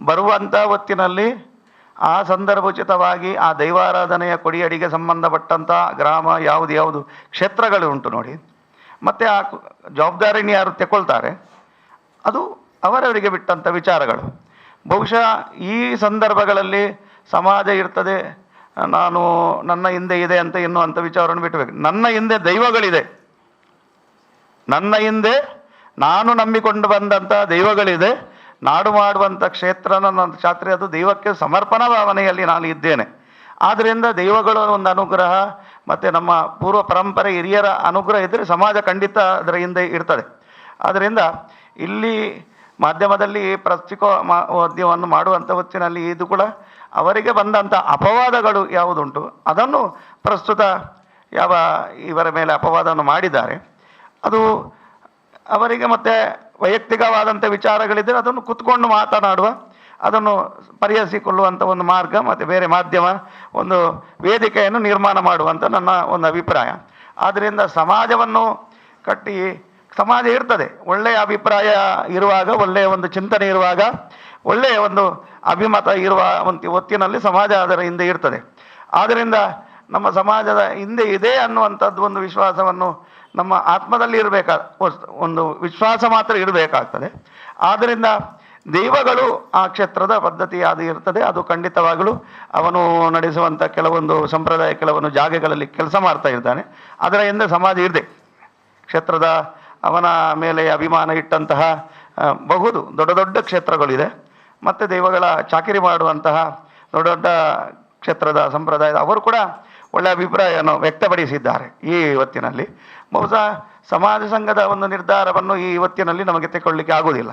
ಬರುವಂಥ ಹೊತ್ತಿನಲ್ಲಿ ಆ ಸಂದರ್ಭೋಚಿತವಾಗಿ ಆ ದೈವಾರಾಧನೆಯ ಕೊಡಿಯಡಿಗೆ ಸಂಬಂಧಪಟ್ಟಂಥ ಗ್ರಾಮ ಯಾವುದು ಕ್ಷೇತ್ರಗಳು ಉಂಟು ನೋಡಿ, ಮತ್ತು ಆ ಜವಾಬ್ದಾರಿನ ಯಾರು ತಗೊಳ್ತಾರೆ ಅದು ಅವರವರಿಗೆ ಬಿಟ್ಟಂಥ ವಿಚಾರಗಳು. ಬಹುಶಃ ಈ ಸಂದರ್ಭಗಳಲ್ಲಿ ಸಮಾಜ ಇರ್ತದೆ, ನನ್ನ ಹಿಂದೆ ಇದೆ ಅಂತ ಎನ್ನುವಂಥ ವಿಚಾರವನ್ನು ಬಿಟ್ಟಬೇಕು. ನನ್ನ ಹಿಂದೆ ದೈವಗಳಿದೆ, ನನ್ನ ಹಿಂದೆ ನಾನು ನಂಬಿಕೊಂಡು ಬಂದಂಥ ದೈವಗಳಿದೆ. ನಾಡು ಮಾಡುವಂಥ ಕ್ಷೇತ್ರ ನನ್ನ ಕ್ಷಾತ್ರೆ, ಅದು ದೈವಕ್ಕೆ ಸಮರ್ಪಣಾ ಭಾವನೆಯಲ್ಲಿ ನಾನು ಇದ್ದೇನೆ. ಆದ್ದರಿಂದ ದೈವಗಳ ಒಂದು ಅನುಗ್ರಹ ಮತ್ತು ನಮ್ಮ ಪೂರ್ವ ಪರಂಪರೆ ಹಿರಿಯರ ಅನುಗ್ರಹ ಇದ್ದರೆ ಸಮಾಜ ಖಂಡಿತ ಅದರ ಹಿಂದೆ ಇರ್ತದೆ. ಆದ್ದರಿಂದ ಇಲ್ಲಿ ಮಾಧ್ಯಮದಲ್ಲಿ ಪತ್ರಿಕೋದ್ಯಮವನ್ನು ಮಾಡುವಂಥ ಹೊತ್ತಿನಲ್ಲಿ ಇದು ಕೂಡ ಅವರಿಗೆ ಬಂದಂಥ ಅಪವಾದಗಳು ಯಾವುದುಂಟು ಅದನ್ನು ಪ್ರಸ್ತುತ ಇವರ ಮೇಲೆ ಅಪವಾದವನ್ನು ಮಾಡಿದ್ದಾರೆ. ಅದು ಅವರಿಗೆ ಮತ್ತೆ ವೈಯಕ್ತಿಕವಾದಂಥ ವಿಚಾರಗಳಿದ್ದರೆ ಅದನ್ನು ಕುತ್ಕೊಂಡು ಮಾತನಾಡುವ, ಅದನ್ನು ಪರಿಹರಿಸಿಕೊಳ್ಳುವಂಥ ಒಂದು ಮಾರ್ಗ ಮತ್ತು ಬೇರೆ ಮಾಧ್ಯಮ ಒಂದು ವೇದಿಕೆಯನ್ನು ನಿರ್ಮಾಣ ಮಾಡುವಂಥ ನನ್ನ ಒಂದು ಅಭಿಪ್ರಾಯ. ಆದ್ದರಿಂದ ಸಮಾಜವನ್ನು ಕಟ್ಟಿ ಸಮಾಜ ಇರ್ತದೆ, ಒಳ್ಳೆಯ ಅಭಿಪ್ರಾಯ ಇರುವಾಗ, ಒಳ್ಳೆಯ ಒಂದು ಚಿಂತನೆ ಇರುವಾಗ, ಒಳ್ಳೆಯ ಒಂದು ಅಭಿಮತ ಇರುವ ಒಂದು ಹೊತ್ತಿನಲ್ಲಿ ಸಮಾಜ ಅದರ ಹಿಂದೆ ಇರ್ತದೆ. ಆದ್ದರಿಂದ ನಮ್ಮ ಸಮಾಜದ ಹಿಂದೆ ಇದೆ ಅನ್ನುವಂಥದ್ದು ಒಂದು ವಿಶ್ವಾಸವನ್ನು ನಮ್ಮ ಆತ್ಮದಲ್ಲಿ ಒಂದು ವಿಶ್ವಾಸ ಮಾತ್ರ ಇರಬೇಕಾಗ್ತದೆ. ಆದ್ದರಿಂದ ದೈವಗಳು ಆ ಕ್ಷೇತ್ರದ ಪದ್ಧತಿ ಅದು ಇರ್ತದೆ, ಅದು ಖಂಡಿತವಾಗಲೂ ಅವನು ನಡೆಸುವಂಥ ಕೆಲವೊಂದು ಸಂಪ್ರದಾಯ ಕೆಲವೊಂದು ಜಾಗೆಗಳಲ್ಲಿ ಕೆಲಸ ಮಾಡ್ತಾ ಇರ್ತಾನೆ. ಅದರ ಹಿಂದೆ ಸಮಾಜ ಇದೆ. ಕ್ಷೇತ್ರದ ಅವನ ಮೇಲೆ ಅಭಿಮಾನ ಇಟ್ಟಂತಹ ಬಹುದು ದೊಡ್ಡ ಕ್ಷೇತ್ರಗಳಿದೆ. ಮತ್ತು ದೈವಗಳ ಚಾಕಿರಿ ಮಾಡುವಂತಹ ದೊಡ್ಡ ಕ್ಷೇತ್ರದ ಸಂಪ್ರದಾಯದ ಅವರು ಕೂಡ ಒಳ್ಳೆಯ ಅಭಿಪ್ರಾಯವನ್ನು ವ್ಯಕ್ತಪಡಿಸಿದ್ದಾರೆ ಈ ಹೊತ್ತಿನಲ್ಲಿ. ಬಹುಶಃ ಸಮಾಜ ಸಂಘದ ಒಂದು ನಿರ್ಧಾರವನ್ನು ಈ ಹೊತ್ತಿನಲ್ಲಿ ನಮಗೆ ತೆಗೊಳ್ಳಿಕ್ಕೆ ಆಗುವುದಿಲ್ಲ.